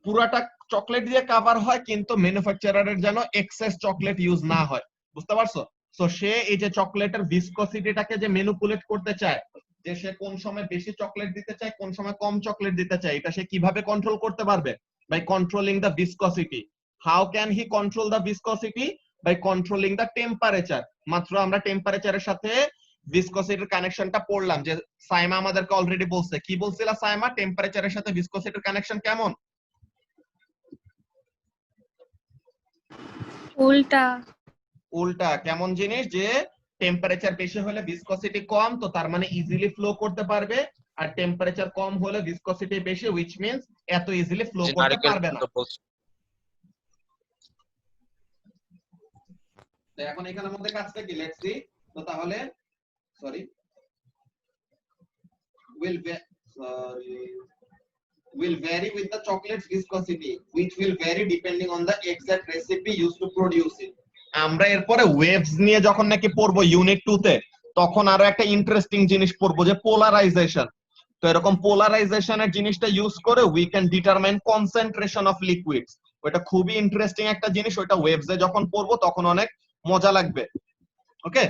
পুরাটা চকলেট দিয়ে কভার হয়, কিন্তু ম্যানুফ্যাকচারারের যেন এক্সেস চকলেট ইউজ না হয়, বুঝতে পারছো? সো সে এই যে চকলেটের ভিসকসিটিটাকে যে ম্যানিপুলেট করতে চায়, যে সে কোন সময় বেশি চকলেট দিতে চায়, কোন সময় কম চকলেট দিতে চায়, এটা সে কিভাবে কন্ট্রোল করতে পারবে? By controlling the viscosity. How can he control the viscosity? By controlling the temperature. মাত্র আমরা টেম্পারেচারের সাথে ভিসকসিটির কানেকশনটা পড়লাম, যে সাইমা আমাদেরকে অলরেডি বলছে। কি বলছিল সাইমা, টেম্পারেচারের সাথে ভিসকসিটির কানেকশন কেমন? উল্টা। উল্টা। কেমন জিনিস, যে টেম্পারেচার বেশি হলে ভিসকসিটি কম, তো তার মানে ইজিলি ফ্লো করতে পারবে, আর টেম্পারেচার কম হলে ভিসকসিটি বেশি, হুইচ মিন্স এত ইজিলি ফ্লো করতে পারবে না। তো এখন এখানে আমাদের কাজটা কি, লেটস সি। তো তাহলে sorry will vary with the chocolate's viscosity, which will vary depending on the exact recipe used to produce it. আমরা এরপরে ওয়েভস নিয়ে যখন নাকি পড়বো ইউনিট 2 তে, তখন আরো একটা ইন্টারেস্টিং জিনিস পড়বো, যে পোলারাইজেশন। তো এরকম পোলারাইজেশনের জিনিসটা ইউজ করে we can determine concentration of liquids. ওটা খুবই ইন্টারেস্টিং একটা জিনিস, ওটা ওয়েভসে যখন পড়বো তখন অনেক মজা লাগবে। ওকে,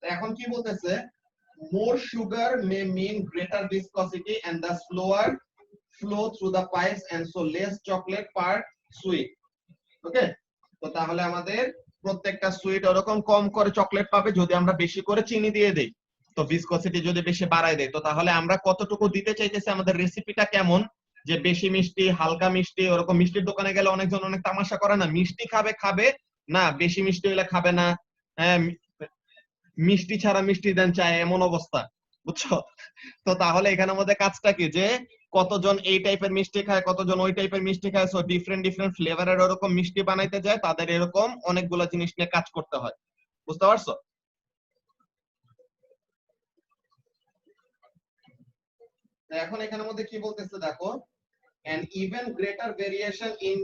এখন কি বলতেছে, more sugar may mean greater viscosity and thus slower flow through the pipes, and so less chocolate per sweet. ওকে, তো তাহলে আমাদের প্রত্যেকটা সুইট ওরকম কম করে চকলেট পাবে যদি আমরা বেশি করে চিনি দিয়ে দেই। তো ভিসকসিটি যদি বেশি বাড়ায় দেয়, তো তাহলে আমরা কতটুকু দিতে চাইতেছি, আমাদের রেসিপিটা কেমন, যে বেশি মিষ্টি, হালকা মিষ্টি। ওরকম মিষ্টির দোকানে গেলে অনেকজন অনেক তামাশা করে না, মিষ্টি খাবে খাবে না, বেশি মিষ্টি হলে খাবে না, হ্যাঁ মিষ্টি ছাড়া মিষ্টি দেন চায়, এমন অবস্থা, বুঝছো? তো তাহলে এখানে আমাদের কাজটা কি, যে কতজন এই টাইপের মিষ্টি খায়, কতজন ওই টাইপের মিষ্টি খায়, সো ডিফারেন্ট ডিফারেন্ট ফ্লেভারের ওরকম মিষ্টি বানাইতে যায়, তাদের এরকম অনেকগুলো জিনিস নিয়ে কাজ করতে হয়, বুঝতে পারছো? এখন এখানের মধ্যে কি বলতেছে দেখো, an even greater variation in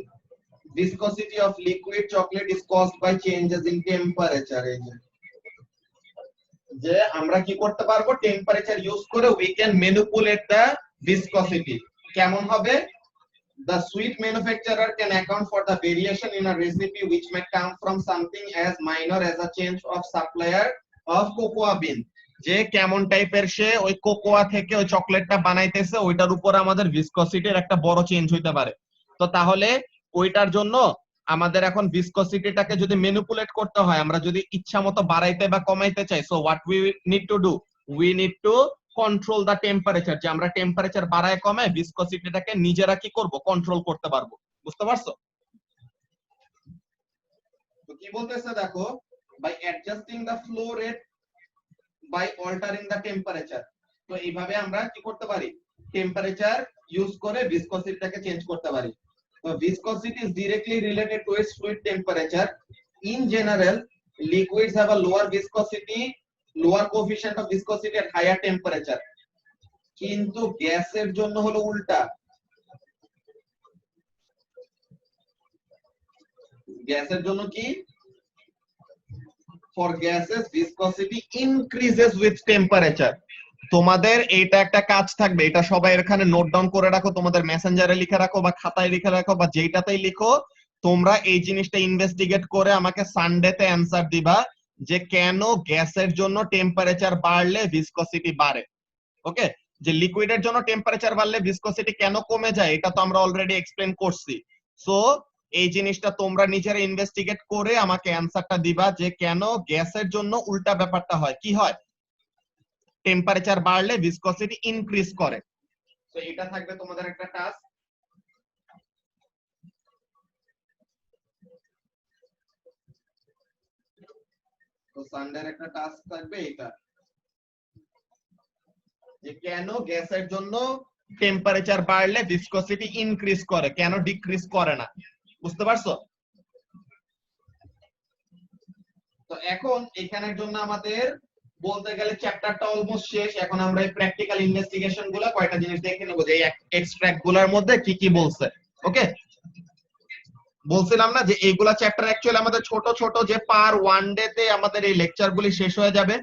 viscosity of liquid chocolate is caused by changes in temperature. যে আমরা কি করতে পারবো, টেম্পারেচার ইউজ করে উই ক্যান ম্যানিপুলেট দা ভিসকসিটি। কেমন হবে, the sweet manufacturer can account for the variation in a recipe which may come from something as minor as a change of supplier of cocoa bean। যে কেমন টাইপের সে ওই cocoa থেকে ওই চকলেটটা বানাইতেছে, ওইটার উপর আমাদের ভিসকসিটির একটা বড় চেঞ্জ হইতে পারে। তো তাহলে ওইটার জন্য আমাদের এখন ভিসকসিটিটাকে যদি ম্যানিপুলেট করতে হয়, আমরা যদি ইচ্ছা মতো বাড়াইতে বা কমাইতে চাই, so what we need to do, we need to control the temperature. যে আমরা টেম্পারেচার বাড়ায় কমায় ভিসকসিটিটাকে নিজেরা কি করব, কন্ট্রোল করতে পারবো, বুঝতে পারছো? তো কি বলতেছে দেখো, by adjusting the flow rate by altering the temperature, তো এইভাবে আমরা কি করতে পারি, টেম্পারেচার ইউজ করে ভিসকসিটিটাকে চেঞ্জ করতে পারি। তো viscosity is directly related to its fluid temperature. In general, liquids have a lower viscosity, lower coefficient of viscosity at higher temperature. কিন্তু গ্যাসের জন্য হলো উল্টা। গ্যাসের জন্য কি, for gases viscosity increases with temperature. তোমাদের এইটা একটা কাজ থাকবে, এটা সবাই এখানে নোট ডাউন করে রাখো, তোমাদের মেসেঞ্জারে লিখে রাখো বা খাতায় লিখে রাখো বা যেটাতেই লিখো, তোমরা এই জিনিসটা ইনভেস্টিগেট করে আমাকে সানডেতে অ্যানসার দিবা যে কেন গ্যাসের জন্য টেম্পারেচার বাড়লে ভিসকসিটি বাড়ে। ওকে, যে লিকুইডের জন্য টেম্পারেচার বাড়লে ভিসকসিটি কেন কমে যায় এটা তো আমরা অলরেডি এক্সপ্লেন করছি। সো এই জিনিসটা তোমরা নিজেরা ইনভেস্টিগেট করে আমাকে অ্যানসারটা দিবা যে কেন গ্যাসের জন্য উল্টা ব্যাপারটা হয়, কি হয়, টেম্পারেচার বাড়লে ভিসকসিটি ইনক্রিজ করে। তো এটা থাকবে তোমাদের একটা টাস্ক। তো সানডের একটা টাস্ক থাকবে এটা, যে কেন গ্যাসের জন্য টেম্পারেচার বাড়লে ভিসকসিটি ইনক্রিজ করে, কেন ডিক্রিজ করে না। বুঝতে পারছো? তো এখন এখানের জন্য আমাদের বলতে গেলে চ্যাপ্টারটা অলমোস্ট শেষ। এখন আমরা এই প্র্যাকটিক্যাল ইনভেস্টিগেশন গুলো কয়টা জিনিস দেখে নেব যে এই এক্সট্রাক্ট গুলোর মধ্যে কি কি বলছে। ওকে, বলছিলাম না যে এইগুলা চ্যাপ্টার অ্যাকচুয়ালি আমাদের ছোট ছোট, যে পার ওয়ান ডে তে আমাদের এই লেকচার গুলি শেষ হয়ে যাবে।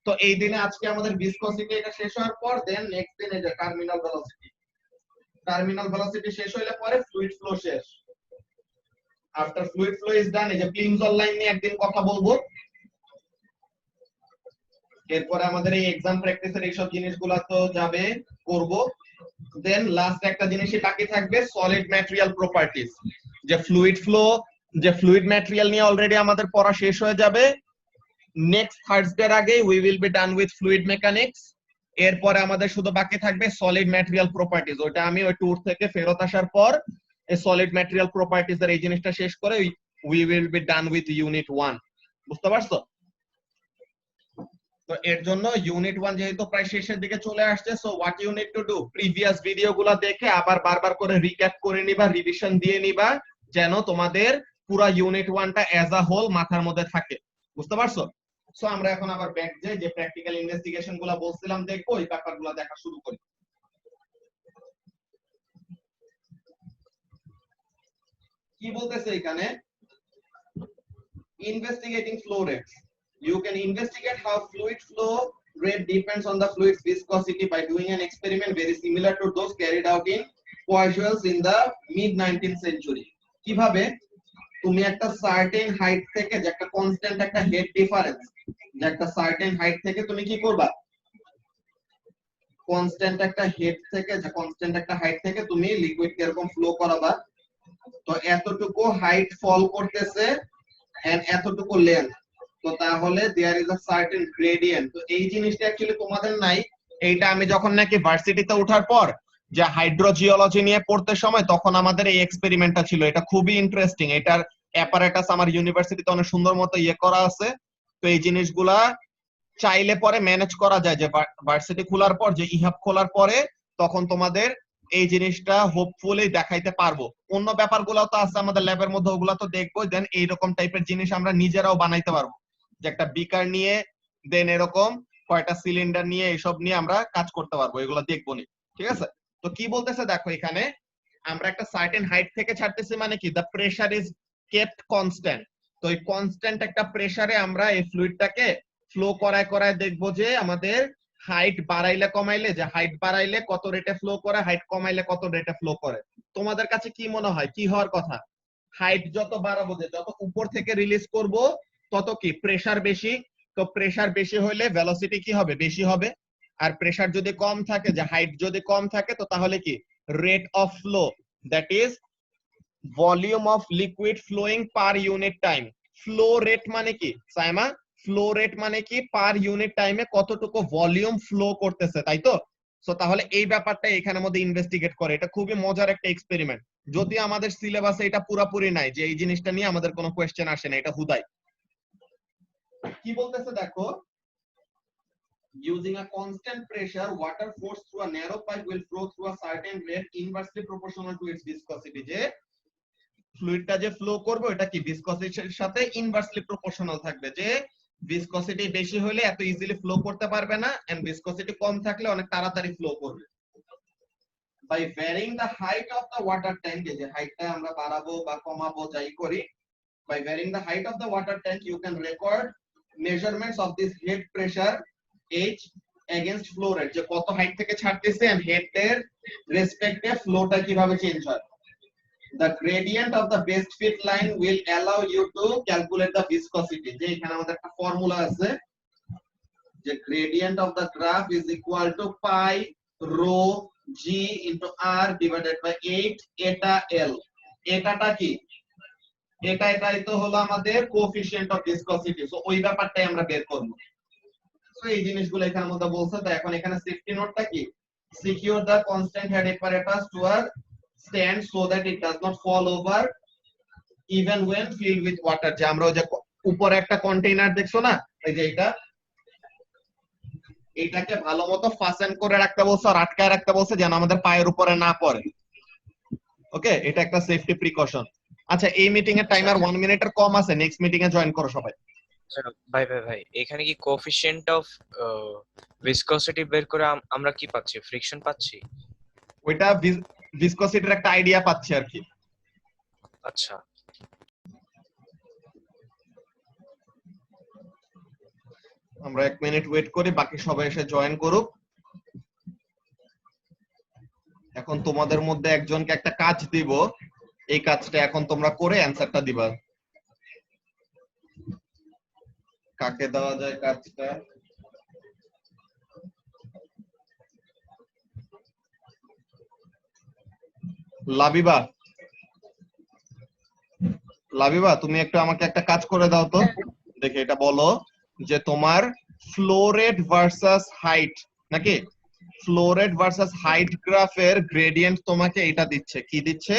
তো এই দিনে আজকে আমাদের ভিসকসিটি এটা শেষ হওয়ার পর দেন নেক্সট দিন এই যে টার্মিনাল ভেলোসিটি। টার্মিনাল ভেলোসিটি শেষ হইলে পরে ফ্লুইড ফ্লো শেষ। After fluid flow is done, এই যে প্লিমজল লাইন নিয়ে একদিন কথা বলবো। এরপরে আমাদের এই এক্সাম প্র্যাকটিসের এইসব জিনিসগুলো তো যাবে, করব। দেন লাস্ট একটা জিনিসই বাকি থাকবে, সলিড ম্যাটেরিয়াল প্রপার্টিজ। যে ফ্লুইড ফ্লো, যে ফ্লুইড ম্যাটেরিয়াল নিয়ে অলরেডি আমাদের পড়া শেষ হয়ে যাবে। নেক্সট থার্সডের আগে we will be done with fluid mechanics. এরপরে আমাদের শুধু বাকি থাকবে সলিড ম্যাটেরিয়াল প্রপার্টিজ। ওটা আমি ওই ট্যুর থেকে ফেরত আসার পর এই সলিড ম্যাটেরিয়াল প্রপার্টিজ এর এই জিনিসটা শেষ করে we will be done with unit 1। বুঝতে পারছো? তো এর জন্য ইউনিট 1 যেহেতু প্রায় শেষের দিকে চলে আসছে, so what you need to do, previous ভিডিওগুলো দেখে আবার বারবার করে রিক্যাপ করে নিবা, রিভিশন দিয়ে নিবা, যেন তোমাদের পুরো ইউনিট 1টা অ্যাজ আ হোল মাথার মধ্যে থাকে। বুঝতে পারছো? সো আমরা এখন আবার ব্যাক যাই, যে প্র্যাকটিক্যাল ইনভেস্টিগেশন গুলো বলছিলাম দেখবো, এই ব্যাপারগুলো দেখা শুরু করি। কি বলতেছে এখানে, investigating flow rates. You can investigate how fluid flow rate depends on the fluid's viscosity by doing an experiment very similar to those carried out in Poiseuille in the mid 19th century. কিভাবে তুমি একটা certain height থেকে, যে একটা constant একটা head difference, যে একটা certain height থেকে তুমি কি করবা, কনস্ট্যান্ট একটা হেড থেকে, যে কনস্ট্যান্ট একটা হাইট থেকে তুমি লিকুইড কে এরকম ফ্লো করাবা। তো এতটুকু হাইট ফল করতেছে এন্ড এতটুকু লেন্থ, তো তাহলে there is a certain gradient. তো এই জিনিসটা অ্যাকচুয়ালি তোমাদের নাই, এইটা আমি যখন নাকি ভার্সিটিতে ওঠার পর যে হাইড্রোজিওলজি নিয়ে পড়তে সময় তখন আমাদের এই এক্সপেরিমেন্টটা ছিল। এটা খুবই ইন্টারেস্টিং, এটার অ্যাপারেটাস আমার ইউনিভার্সিটিতে অনেক সুন্দর মতো করা আছে। তো এই জিনিসগুলা চাইলে পরে ম্যানেজ করা যায়, যে ভার্সিটি খোলার পর, যে ইহাব খোলার পরে তখন তোমাদের এই জিনিসটা হোপফুলি দেখাইতে পারবো। অন্য ব্যাপারগুলো তো আছে আমাদের ল্যাবের মধ্যে, ওগুলা তো দেখবো। দেন এইরকম টাইপের জিনিস আমরা নিজেরাও বানাইতে পারবো, যে একটা বিকার নিয়ে দেন এরকম কয়টা সিলিন্ডার নিয়ে এইসব নিয়ে আমরা কাজ করতে পারবো, এগুলো দেখবো নি। ঠিক আছে? তো কি বলতেছে দেখো, এখানে আমরা একটা সার্টেন হাইট থেকে ছাড়তেছি, মানে কি the pressure is kept constant. তো এই কনস্ট্যান্ট একটা প্রেসারে আমরা এই ফ্লুইডটাকে ফ্লো করায় করায় দেখবো যে আমাদের হাইট বাড়াইলে কমাইলে, যে হাইট বাড়াইলে কত রেটে ফ্লো করে, হাইট কমাইলে কত রেটে ফ্লো করে। তোমাদের কাছে কি মনে হয় কি হওয়ার কথা? হাইট যত বাড়াবো, যে যত উপর থেকে রিলিজ করব তত কি প্রেসার বেশি। তো প্রেসার বেশি হলে ভেলোসিটি কি হবে, বেশি হবে। আর প্রেসার যদি কম থাকে, যে হাইট যদি কম থাকে, তো তাহলে কি rate of flow, that is volume of liquid flowing per unit time. Flow rate মানে কি সাইমা, ফ্লো রেট মানে কি পার ইউনিট টাইমে কতটুকু ভলিউম ফ্লো করতেছে, তাই তো? সো তাহলে এই ব্যাপারটা এখানের মধ্যে ইনভেস্টিগেট করে। এটা খুবই মজার একটা এক্সপেরিমেন্ট, যদি আমাদের সিলেবাসে এটা পুরোপুরি নাই, যে এই জিনিসটা নিয়ে আমাদের কোনো কোশ্চেন আসে না, এটা হুদাই। কি বলতেছে দেখো, Using a constant pressure, water forced through a narrow pipe will flow through a certain rate inversely proportional to its viscosity. যে ফ্লুইডটা যে ফ্লো করবে এটা কি ভিসকসিটির সাথে ইনভার্সলি প্রপোর্শনাল থাকবে, যে ভিসকসিটি বেশি হলে এত ইজিলি ফ্লো করতে পারবে না, এন্ড ভিসকসিটি কম থাকলে অনেক তাড়াতাড়ি ফ্লো করবে। By varying the height of the water tank, যে হাইটটা আমরা বাড়াবো বা কমাবো যাই করি, by varying the height of the water tank you can record measurements of this head pressure H against flow rate, যে কত হাইট থেকে ছাড়তেছে এন্ড হেড এর রেসপেক্টে ফ্লোটা কিভাবে চেঞ্জ হয়। The gradient of the best fit line will allow you to calculate the viscosity, যে এখানে আমাদের একটা ফর্মুলা আছে যে gradient of the graph is equal to pi rho g into r divided by 8 eta l। এটাটা কি, এটাই তো হলো আমাদের কোএফিশিয়েন্ট অফ ভিসকসিটি, সো ওই ব্যাপারটাই আমরা বের করব। সো এই জিনিসগুলো এখানের মধ্যে বলছে। তো এখন এখানে সেফটি নোটটা কি, secure the constant head apparatus to a stand so that it does not fall over even when filled with water। যে আমরা ওই যে উপরে একটা কন্টেইনার দেখছো না, এই যে এটাকে ভালোমতো ফাসেন করে রাখতে বলছে আর আটকায় রাখতে বলছে যেন আমাদের পায়ের উপরে না পড়ে। ওকে, এটা একটা সেফটি প্রিকশন। আচ্ছা, এই মিটিং এর টাইমার 1 মিনিটের কম আছে, নেক্সট মিটিং এ জয়েন করো সবাই। ভাই এখানে কি কোএফিশিয়েন্ট অফ ভিসকসিটি বের করে আমরা কি পাচ্ছি, ফ্রিকশন পাচ্ছি? ওইটা ভিসকসিটির একটা আইডিয়া পাচ্ছি আর কি। আচ্ছা, আমরা 1 মিনিট ওয়েট করি, বাকি সবাই এসে জয়েন করুক। এখন তোমাদের মধ্যে একজনকে একটা কাজ দিব, এই কাজটা এখন তোমরা করে অ্যানসারটা দিবা। কাকে দেওয়া যায় কাজটা? লাবিবা তুমি একটু আমাকে একটা কাজ করে দাও তো, দেখে এটা বলো যে তোমার ফ্লো রেট ভার্সাস হাইট, নাকি ফ্লো রেট ভার্সাস হাইট গ্রাফের গ্রেডিয়েন্ট তোমাকে এটা দিচ্ছে, কি দিচ্ছে?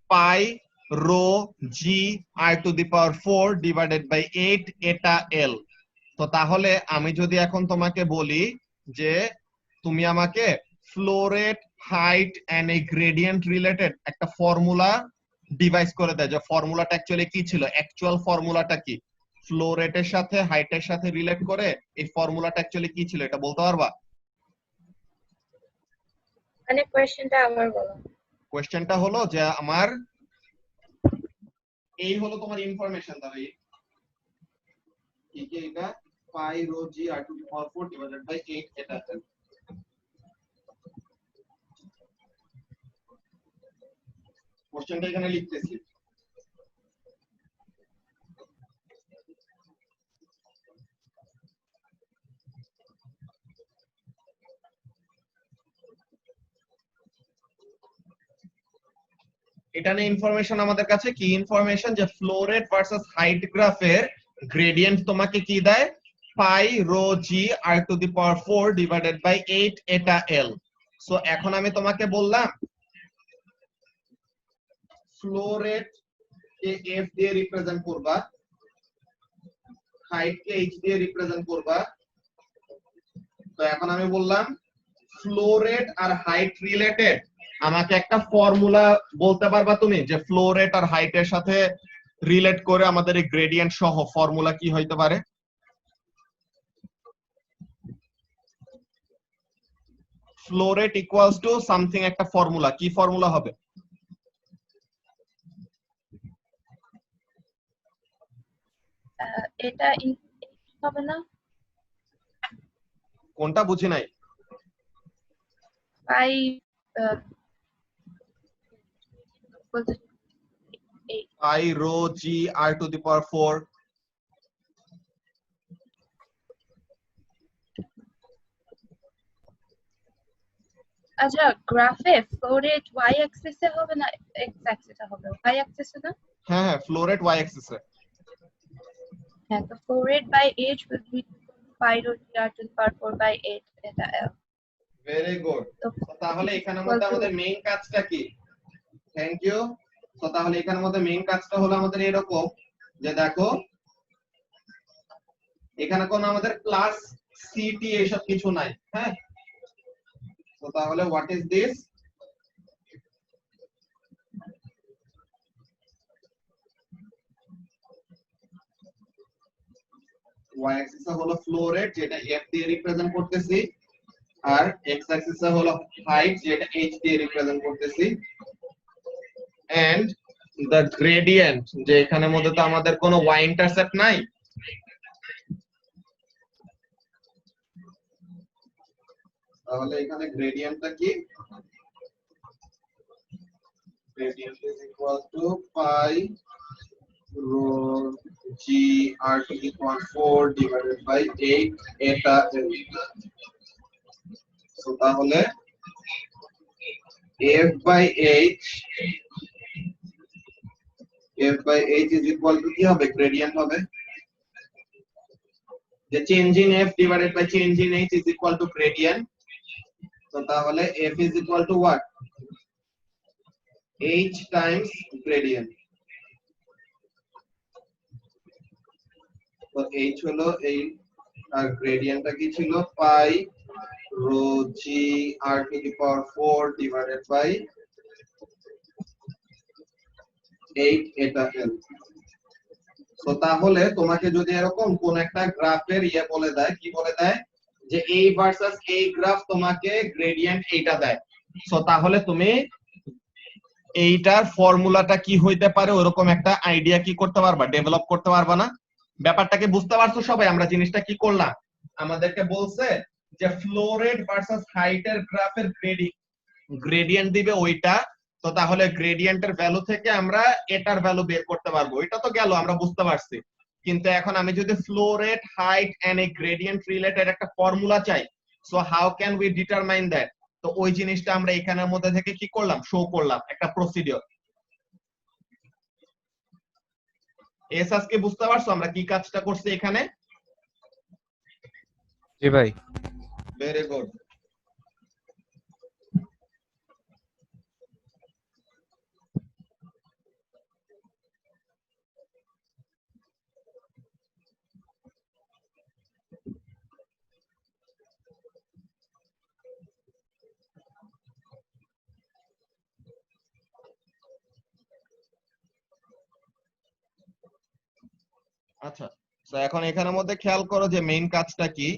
Pi rho g r to the power 4 divided by 8 eta এল। তো তাহলে আমি যদি এখন তোমাকে বলি যে তুমি আমাকে ফ্লো রেট, হাইট এন্ড এই গ্রেডিয়েন্ট রিলেটেড একটা ফর্মুলা ডিভাইস করে দেয়, যে ফর্মুলাটা অ্যাকচুয়ালি কি ছিল, অ্যাকচুয়াল ফর্মুলাটা কি, ফ্লো রেটের সাথে হাইটের সাথে রিলেট করে এই ফর্মুলাটা অ্যাকচুয়ালি কি ছিল, এটা বলতে পারবা? মানে কোশ্চেনটা আমার বলো। কোশ্চেনটা হলো যে আমার এই হলো তোমার ইনফরমেশন দাও, এই কি এটা pi rho g r to the power 4 divided by 8 eta এল। কোশ্চেনটা এখানে লিখতেছি। এটা নিয়ে ইনফরমেশন আমাদের কাছে কি ইনফরমেশন, যে ফ্লো রেট ভার্সেস হাইট গ্রাফের গ্রেডিয়েন্ট তোমাকে কি দেয়, pi rho g r to the power 4 divided by 8 eta l. So এখন আমি তোমাকে বললাম ফ্লো রেট কে এফ দিয়ে রিপ্রেজেন্ট করবা, হাইট কে এইচ দিয়ে রিপ্রেজেন্ট করবা। তো এখন আমি বললাম ফ্লো রেট আর হাইট রিলেটেড আমাকে একটা ফর্মুলা বলতে পারবা তুমি, যে ফ্লো রেট আর হাইটের সাথে রিলেট করে আমাদের এই গ্রেডিয়েন্ট সহ ফর্মুলা কি হইতে পারে? Flow rate equals to something একটা ফর্মুলা, কি ফর্মুলা হবে? এটা হবে না? কোনটা বুঝি নাই? Pi pi rho g r to the power 4। আচ্ছা, গ্রাফে ফ্লো রেট y অ্যাক্সিস এ হবে না x অ্যাক্সিস এ হবে? y অ্যাক্সিস এ না? হ্যাঁ হ্যাঁ, ফ্লো রেট ওয়াই অ্যাক্সিস এ। হ্যাঁ, তো flow rate by h will be pi rho g r to the power 4 by 8 eta l। Very good. তো তাহলে এখানের মধ্যে আমাদের মেইন কাজটা কি? Thank you. তো তাহলে এখানের মধ্যে মেইন কাজটা হলো আমাদের এরকম, যে দেখো এখানে কোন আমাদের প্লাস সিটি এইসব কিছু নাই। হ্যাঁ, তো তাহলে what is this? Y axis হলো ফ্লো রেট, যেটা এফ দিয়ে রিপ্রেজেন্ট করতেছি, আর এক্স অ্যাক্সিস হলো হাইট, যেটা এইচ দিয়ে রিপ্রেজেন্ট করতেছি, এন্ড দ্য গ্রেডিয়েন্ট, যে এখানের মধ্যে তো আমাদের কোনো ওয়াই ইন্টারসেপ্ট নাই, তাহলে এখানে গ্রেডিয়েন্টটা কি? Gradient is equal to pi rho g r to the power 4 divided by 8 eta l. So তাহলে f by h is equal to কি হবে? Gradient হবে, যে change in f divided by change in h is equal to gradient. So তাহলে f is equal to what? h times gradient. তো h হলো এই, আর গ্রেডিয়েন্টটা কি ছিল? Pi rho g r to the power 4 divided by 8 eta l। তো তাহলে তোমাকে যদি এরকম কোন একটা গ্রাফের বলে দেয়, কি বলে দেয়, যে এই ভার্সেস এই গ্রাফ তোমাকে গ্রেডিয়েন্ট এইটা দেয়, সো তাহলে তুমি এইটার ফর্মুলাটা কি হইতে পারে ওরকম একটা আইডিয়া কি করতে পারবা? ডেভেলপ করতে পারবা না? ব্যাপারটাকে বুঝতে পারছো সবাই? আমরা জিনিসটা কি করলাম, আমাদেরকে বলছে যে ফ্লো রেট ভার্সেস হাইটের গ্রাফের গ্রেডিয়েন্ট দিবে ওইটা, তো তাহলে গ্রেডিয়েন্টের ভ্যালু থেকে আমরা এটার ভ্যালু বের করতে পারবো। এটা তো গেল, আমরা বুঝতে পারছি, কিন্তু এখন আমি যদি flow rate, height and a gradient related একটা ফর্মুলা চাই, so how can we determine that? তো ওই জিনিসটা আমরা এখানের মধ্যে থেকে কি করলাম? শো করলাম একটা প্রসিডিওর। এস আজকে বুঝতে পারছো আমরা কি কাজটা করছি এখানে? জি ভাই। Very good. আচ্ছা, তো এখন এখানের মধ্যে খেয়াল করো যে মেইন কাজটা কি।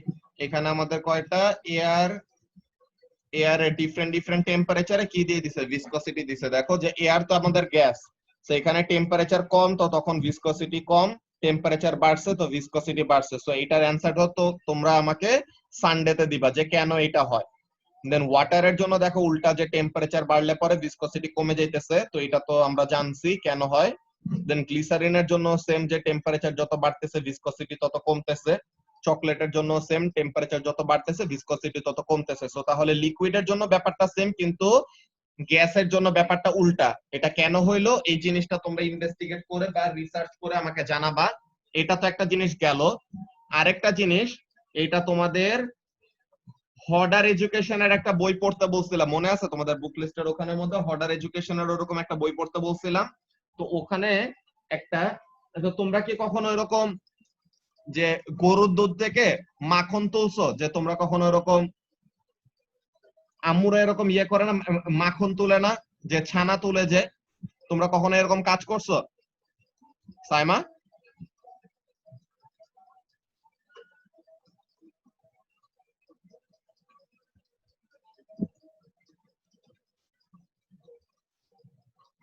এখানে আমাদের কয়টা এয়ার ডিফারেন্ট ডিফারেন্ট টেম্পারেচারে কি দিয়ে দিছে? ভিসকসিটি দিছে। দেখো যে এয়ার তো আমাদের গ্যাস, তো এখানে টেম্পারেচার কম, তো তখন ভিসকসিটি কম, টেম্পারেচার বাড়ছে তো ভিসকসিটি বাড়ছে। সো এটার অ্যানসারটা তো তোমরা আমাকে সানডেতে দিবা যে কেন এটা হয়। দেন ওয়াটারের জন্য দেখো উল্টা, যে টেম্পারেচার বাড়লে পরে ভিসকসিটি কমে যাইতেছে, তো এটা তো আমরা জানছি কেন হয়। দেন গ্লিসারিনের জন্য সেম, যে টেম্পারেচার যত বাড়তেছে ভিসকসিটি তত কমতেছে। চকলেটের জন্য সেম, টেম্পারেচার যত বাড়তেছে ভিসকসিটি তত কমতেছে। সো তাহলে লিকুইডের জন্য ব্যাপারটা সেম, কিন্তু গ্যাসের জন্য ব্যাপারটা উল্টা। এটা কেন হইলো এই জিনিসটা তোমরা ইনভেস্টিগেট করে বা রিসার্চ করে আমাকে জানাবা। এটা তো একটা জিনিস গেল। আরেকটা জিনিস, এটা তোমাদের হডার এডুকেশনের একটা বই পড়তে বলছিলাম, মনে আছে তোমাদের বুক লিস্টের ওখানের মধ্যে হডার এডুকেশনের ওরকম একটা বই পড়তে বলছিলাম। তো ওখানে একটা, তো তোমরা কি কখনো এরকম যে গরুর দুধ থেকে মাখন তুলছো? যে তোমরা কখনো এরকম, আম্মুরা এরকম করে না, মাখন তুলে না, যে ছানা তুলে, যে তোমরা কখনো এরকম কাজ করছো? সাইমা,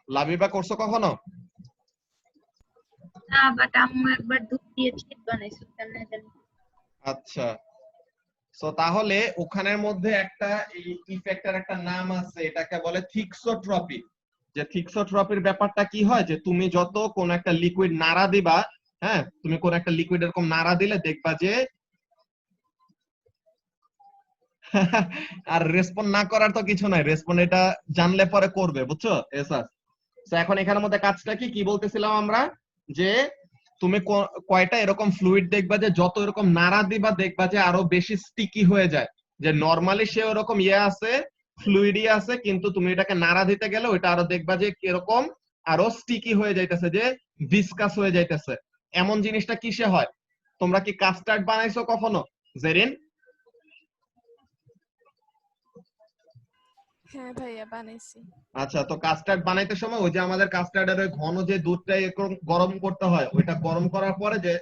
লাবিবা করছো কখনো? না, বাট আম্মু একবার দুধ দিয়ে ক্ষীর বানাইছে, কেমনে জানি। আচ্ছা, সো তাহলে ওখানের মধ্যে একটা এই ইফেক্টের একটা নাম আছে, এটাকে বলে থিক্সোট্রপি। যে থিক্সোট্রপির ব্যাপারটা কি হয়, যে তুমি যত কোন একটা লিকুইড নাড়া দিবা, হ্যাঁ, তুমি কোন একটা লিকুইড এরকম নাড়া দিলে দেখবা যে আর রেসপন্ড না করার তো কিছু নাই, রেসপন্ড এটা জানলে পরে করবে, বুঝছো? এসা, তো এখন এখানের মধ্যে কাজটা কি কি বলতেছিলাম আমরা, যে তুমি কয়টা এরকম ফ্লুইড দেখবা যে যত এরকম নাড়া দিবা দেখবা যে আরো বেশি স্টিকি হয়ে যায়। যে নরমালি সে ওরকম আছে, ফ্লুইডই আছে, কিন্তু তুমি এটাকে নাড়া দিতে গেলে ওইটা আরো দেখবা যে কিরকম আরো স্টিকি হয়ে যাইতেছে, যে ভিসকাস হয়ে যাইতেছে। এমন জিনিসটা কিসে হয়? তোমরা কি কাস্টার্ড বানাইছো কখনো? জেরিন, হ্যাঁ ভাইয়া বানাইছি। আচ্ছা, তো কাস্টার্ড বানাইতে সময় ওই যে আমাদের কাস্টার্ডের ওই ঘন যে দুধটা এরকম গরম করতে হয়, ওইটা গরম করার পরে যে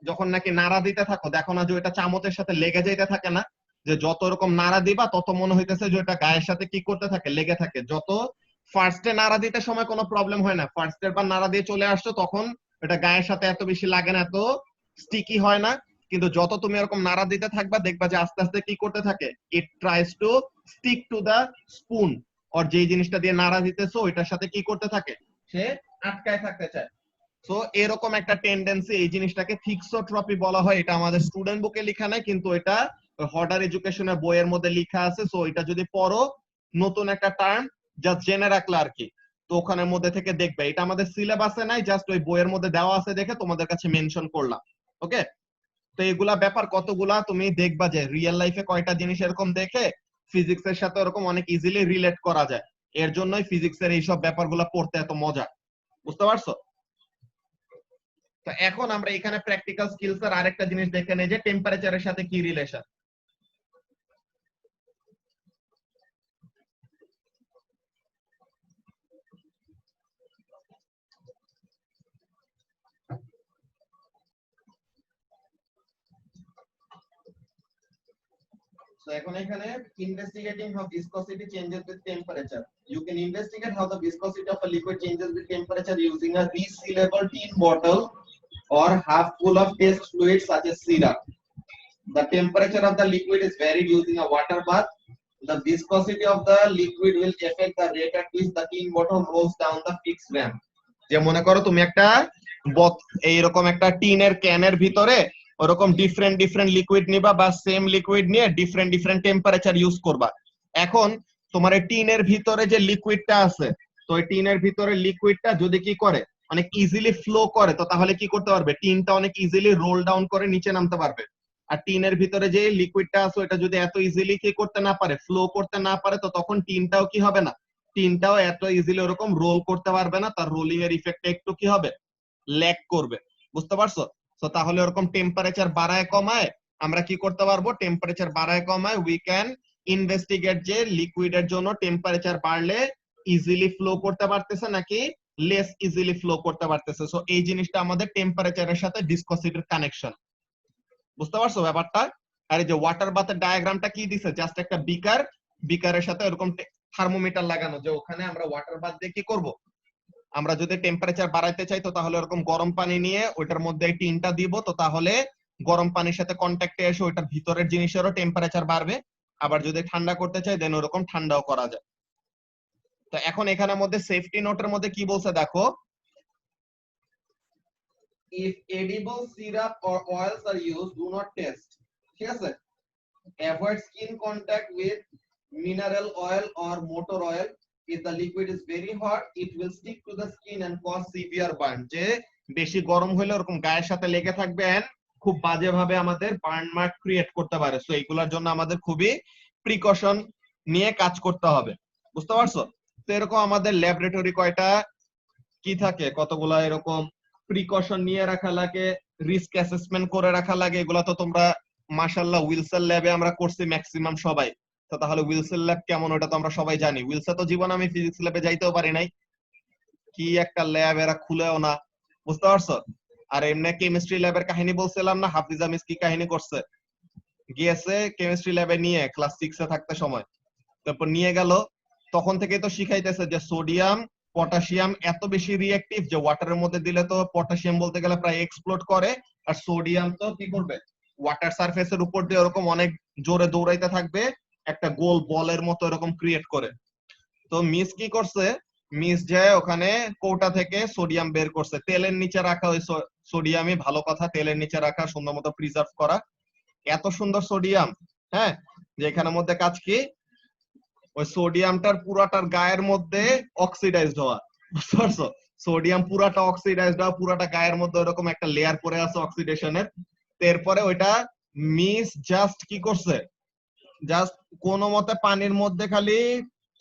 যখন নাকি নাড়া দিতে থাকো, দেখো না যে ওইটা চামচের সাথে লেগে যাইতে থাকে না, যে যত এরকম নাড়া দিবা তত মনে হইতেছে যে ওটা গায়ের সাথে কি করতে থাকে, লেগে থাকে। যত ফার্স্টে নাড়া দিতে সময় কোনো প্রবলেম হয় না, ফার্স্টের বার নাড়া দিয়ে চলে আসছো তখন এটা গায়ের সাথে এত বেশি লাগে না, এত স্টিকি হয় না। কিন্তু যত তুমি এরকম নাড়া দিতে থাকবা দেখবা যে আস্তে আস্তে কি করতে থাকে, it tries to stick to the spoon, আর যেই জিনিসটা দিয়ে নাড়া দিতেছো ওইটার সাথে কি করতে থাকে, সে আটকায় থাকতে চায়। সো এরকম একটা টেন্ডেন্সি, এই জিনিসটাকে থিক্সোট্রপি বলা হয়। এটা আমাদের স্টুডেন্ট বুকে লেখা নাই, কিন্তু এটা হর্ডার এডুকেশনের বইয়ের মধ্যে লেখা আছে। সো এটা যদি পড়ো, নতুন একটা টার্ম জাস্ট জেনে রাখলে আর কি, তো ওখানের মধ্যে থেকে দেখবে। এটা আমাদের সিলেবাসে নাই, জাস্ট ওই বইয়ের মধ্যে দেওয়া আছে দেখে তোমাদের কাছে মেনশন করলাম। ওকে, তো এগুলা ব্যাপার কতগুলা তুমি দেখবা যে রিয়েল লাইফে কয়টা জিনিস এরকম দেখে ফিজিক্স এর সাথে এরকম অনেক ইজিলি রিলেট করা যায়। এর জন্যই ফিজিক্সের এইসব ব্যাপারগুলো পড়তে এত মজা, বুঝতে পারছো? তো এখন আমরা এখানে প্র্যাকটিক্যাল স্কিলস এর আরেকটা জিনিস দেখে নেই যে টেম্পারেচারের সাথে কি রিলেশন। So এখন এখানে investigating how viscosity changes with temperature. You can investigate how the viscosity of a liquid changes with temperature using a resealable tin bottle or half full of test fluid such as syrup. The temperature of the liquid is varied using a water bath. The viscosity of the liquid will affect the rate at which the tin bottle rolls down the fixed ramp. যে মনে করো তুমি একটা এইরকম একটা টিনের ক্যানের ভিতরে ওরকম ডিফারেন্ট ডিফারেন্ট লিকুইড নিবা, বা সেম লিকুইড নিয়ে ডিফারেন্ট ডিফারেন্ট টেম্পারেচার ইউজ করবা। এখন তোমার এই টিনের ভিতরে যে লিকুইডটা আছে, তো এই টিনের ভিতরে লিকুইডটা যদি কি করে, অনেক ইজিলি ফ্লো করে, তো তাহলে কি করতে পারবে, টিনটা অনেক ইজিলি রোল ডাউন করে নিচে নামতে পারবে। আর টিনের ভিতরে যে লিকুইডটা আছে ওটা যদি এত ইজিলি কি করতে না পারে, ফ্লো করতে না পারে, তো তখন টিনটাও কি হবে না, টিনটাও এত ইজিলি ওরকম রোল করতে পারবে না, তার রোলিং এর ইফেক্টটা একটু কি হবে, ল্যাগ করবে। বুঝতে পারছো? তো তাহলে ওরকম টেম্পারেচার বাড়ায় কমায় আমরা কি করতে পারবো, টেম্পারেচার বাড়ায় কমায় উই ক্যান ইনভেস্টিগেট যে লিকুইডের জন্য টেম্পারেচার বাড়লে ইজিলি ফ্লো করতে পারতেছে নাকি লেস ইজিলি ফ্লো করতে পারতেছে। সো এই জিনিসটা আমাদের টেম্পারেচারের সাথে ভিসকসিটির কানেকশন। বুঝতে পারছো ব্যাপারটা? আর এই যে ওয়াটার বাথের ডায়াগ্রামটা কি দিছে, জাস্ট একটা বিকারের সাথে এরকম থার্মোমিটার লাগানো, যে ওখানে আমরা ওয়াটার বাথ দিয়ে কি করব, আমরা যদি টেম্পারেচার বাড়াইতে চাই তো তাহলে এরকম গরম পানি নিয়ে ওইটার মধ্যে এই টিনটা দিব, তো তাহলে গরম পানির সাথে কন্ট্যাক্টে এসে ওইটার ভিতরের জিনিসেরও টেম্পারেচার বাড়বে। আবার যদি ঠান্ডা করতে চাই দেন ওরকম ঠান্ডাও করা যায়। তো এখন এখানের মধ্যে সেফটি নোটের মধ্যে কি বলছে দেখো, if edible syrup or oils are used, do not test. ঠিক আছে, avoid skin contact with mineral oil or motor oil. If the liquid is very hot, it will stick to the skin and cause severe burn. যে বেশি গরম হলে এরকম গায়ের সাথে লেগে থাকবে এন্ড খুব বাজে ভাবে আমাদের বার্ন মার্ক ক্রিয়েট করতে পারে। সো এইগুলোর জন্য আমাদের খুবই প্রিকশন নিয়ে কাজ করতে হবে। বুঝতে পারছো? তো এরকম আমাদের ল্যাবরেটরি কয়টা কি থাকে, কতগুলা এরকম প্রিকশন নিয়ে রাখা লাগে, রিস্ক অ্যাসেসমেন্ট করে রাখা লাগে। এগুলা তো তোমরা মাশাআল্লাহ উইলসন ল্যাবে আমরা করছি ম্যাক্সিমাম সবাই। তো তাহলে উইলসন ল্যাব কেমন ওটা তো আমরা সবাই জানি। উইলসে তো জীবন আমি ফিজিক্স ল্যাবে যাইতেও পারি নাই, কি একটা ল্যাব, এরা খুলেও না। বুঝতে পারছো? আর এমনি কেমিস্ট্রি ল্যাবের কাহিনী বলছিলাম না, হাফিজা মিস কি কাহিনী করছে, গিয়েছে কেমিস্ট্রি ল্যাবে নিয়ে ক্লাস 6 এ থাকতে সময়, তারপর নিয়ে গেল, তখন থেকে তো শিখাইতেছে যে সোডিয়াম পটাশিয়াম এত বেশি রিঅ্যাক্টিভ যে ওয়াটারের মধ্যে দিলে তো পটাশিয়াম বলতে গেলে প্রায় এক্সপ্লোড করে, আর সোডিয়াম তো কি করবে, ওয়াটার সারফেসের উপর দিয়ে এরকম অনেক জোরে দৌড়াইতে থাকবে, একটা গোল বলের মতো এরকম ক্রিয়েট করে। তো মিস কি করছে, মিস যায় ওখানে কৌটা থেকে সোডিয়াম বের করছে, তেলের নিচে রাখা ওই সোডিয়ামই, ভালো কথা, তেলের নিচে রাখা, সুন্দর মতো প্রিজার্ভ করা, এত সুন্দর সোডিয়াম, হ্যাঁ, যে এখানের মধ্যে কাজ কি, ওই সোডিয়ামটার পুরাটার গায়ের মধ্যে অক্সিডাইজড হওয়া। বুঝতে পারছো? সোডিয়াম পুরাটা অক্সিডাইজড হওয়া, পুরাটা গায়ের মধ্যে এরকম একটা লেয়ার পরে আছে অক্সিডেশনের। এরপরে ওইটা মিস জাস্ট কি করছে, জাস্ট কোনো মতে পানির মধ্যে খালি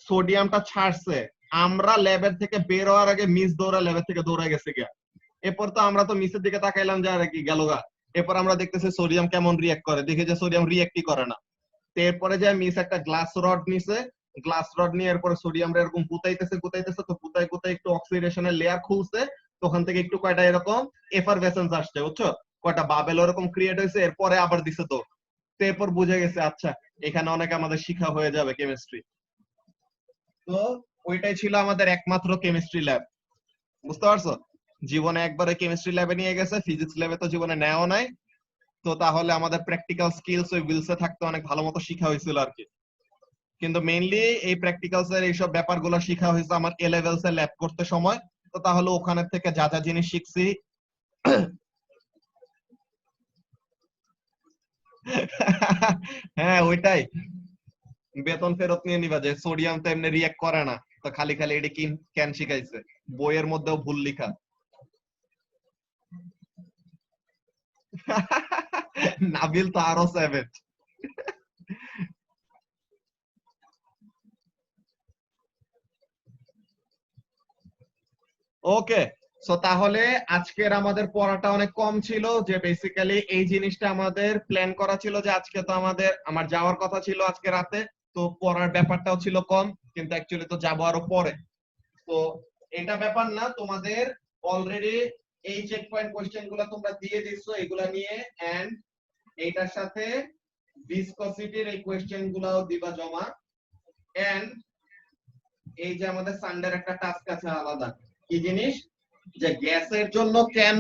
সোডিয়ামটা ছাড়ছে, আমরা ল্যাবের থেকে বের হওয়ার আগে মিস দৌড়া ল্যাবের থেকে দৌড়া গেছে গিয়া। এরপর তো আমরা তো মিসের দিকে তাকাইলাম যে আর কি গেল গা, এরপর আমরা দেখতেছি সোডিয়াম কেমন রিঅ্যাক্ট করে, দেখে যে সোডিয়াম রিঅ্যাক্টই করে না। এরপরে যে মিস একটা গ্লাস রড নিছে, গ্লাস রড নিয়ে এরপরে সোডিয়ামটা এরকম গুতাইতেছে তো গুতাই একটু অক্সিডেশনের লেয়ার খুলছে, তো ওখান থেকে একটু কয়টা এরকম এফারভেসেন্স আসছে, বুঝছো, কয়টা বাবেল এরকম ক্রিয়েট হয়েছে, এরপরে আবার দিছে তো এরপর বুঝে গেছে আচ্ছা এখানে অনেক আমাদের শিক্ষা হয়ে যাবে কেমিস্ট্রি। তো ওইটাই ছিল আমাদের একমাত্র কেমিস্ট্রি ল্যাব, বুঝতে পারছো? জীবনে একবার ওই কেমিস্ট্রি ল্যাবে নিয়ে গেছে, ফিজিক্স ল্যাবে তো জীবনে নেওয়া নাই। তো তাহলে আমাদের প্র্যাকটিক্যাল স্কিলস ওই উইলসে থাকতে অনেক ভালো মতো শিখা হয়েছিল আর কি। কিন্তু মেইনলি এই প্র্যাকটিক্যালস এর এইসব ব্যাপারগুলো শিখা হয়েছে আমার এ লেভেলস এ ল্যাব করতে সময়। তো তাহলে ওখানে থেকে যা যা জিনিস শিখছি হ্যাঁ ওইটাই, বেতন ফেরত নিয়ে নিবা যে সোডিয়াম তো এমনি রিঅ্যাক্ট করে না, তো খালি খালি এটি কেন শিখাইছে, বইয়ের মধ্যেও ভুল লিখা। নাবিল তো আরো সেভেন। ওকে, সো তাহলে আজকের আমাদের পড়াটা অনেক কম ছিল, যে বেসিক্যালি এই জিনিসটা আমাদের প্ল্যান করা ছিল যে আজকে তো আমার যাওয়ার কথা ছিল আজকে রাতে, তো পড়ার ব্যাপারটাও ছিল কম, কিন্তু অ্যাকচুয়ালি তো যাবো আরো পরে। তো এটা ব্যাপার না, তোমাদের অলরেডি এই চেক পয়েন্ট কোশ্চেন গুলো তোমরা দিয়ে দিচ্ছ, এগুলা নিয়ে এন্ড এইটার সাথে ভিসকসিটির এই কোশ্চেন গুলাও দিবা জমা। এন্ড এই যে আমাদের সানডের একটা টাস্ক আছে আলাদা, কি জিনিস, যে গ্যাসের জন্য কেন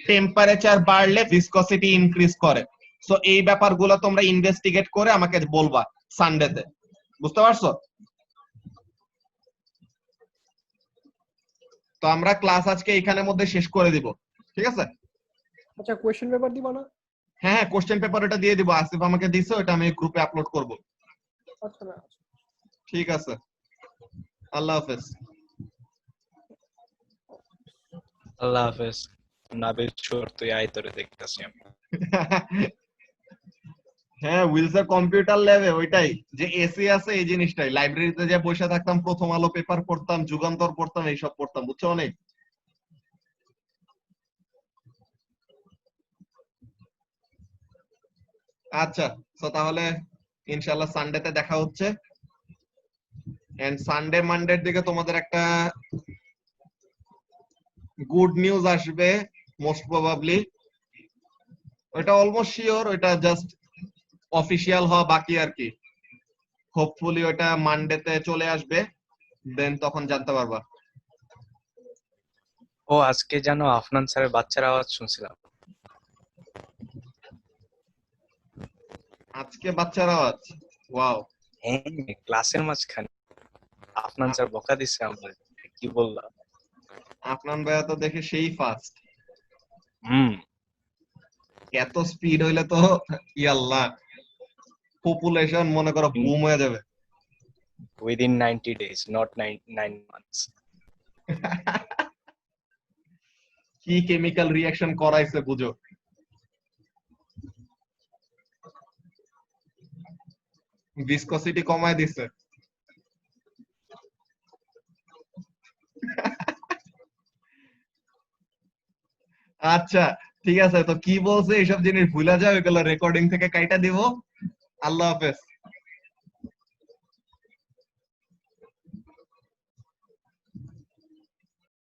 টেম্পারেচার বাড়লে ভিসকসিটি ইনক্রিজ করে। সো এই ব্যাপারগুলো তোমরা ইনভেস্টিগেট করে আমাকে বলবা সানডেতে, বুঝতে পারছো? তো আমরা ক্লাস আজকে এখানের মধ্যে শেষ করে দিব, ঠিক আছে? আচ্ছা কোয়েশ্চেন পেপার দিবা না? হ্যাঁ কোশ্চেন পেপার এটা দিয়ে দিব, আসিফ আমাকে দিছে, ওটা আমি গ্রুপে আপলোড করব। আচ্ছা না ঠিক আছে, আল্লাহ হাফেজ। আল্লাহ হাফেজ। নাবিল চোর, তুই আয়, তোরে দেখতেছি আমরা। হ্যাঁ উইলসের কম্পিউটার ল্যাবে ওইটাই, যে এসি আছে এই জিনিসটাই, লাইব্রেরিতে যে বসে থাকতাম, প্রথম আলো পেপার পড়তাম, যুগান্তর পড়তাম, এইসব পড়তাম, বুঝছো অনেক। আচ্ছা, তো তাহলে ইনশাআল্লাহ সানডেতে দেখা হচ্ছে। এন্ড সানডে মানডের দিকে তোমাদের একটা গুড নিউজ আসবে মোস্ট প্রবাবলি, ওইটা অলমোস্ট শিওর, ওইটা জাস্ট অফিসিয়াল হওয়া বাকি আর কি। হোপফুলি ওইটা মানডেতে চলে আসবে, দেন তখন জানতে পারবা। ও আজকে জানো আফনান স্যারের বাচ্চার আওয়াজ শুনছিলাম। আজকে বাচ্চার আওয়াজ, ওয়াও। হ্যাঁ ক্লাসের মাঝখানে আফনান স্যার বকা দিছে আমার, কি বললাম। আফনান ভাইয়া তো দেখে সেই ফাস্ট, হুম। এত স্পিড হইলে তো ইয়াল্লাহ পপুলেশন মনে করো বুম হয়ে যাবে। Within 90 days, not 9 months. কি কেমিক্যাল রিঅ্যাকশন করাইছে বুঝো। ভিসকসিটি কমায় দিছে। আচ্ছা ঠিক আছে, তো কি বলছে এইসব জিনিস ভুলা যাও, এগুলো রেকর্ডিং থেকে কাইটা দিব। আল্লাহ হাফেজ।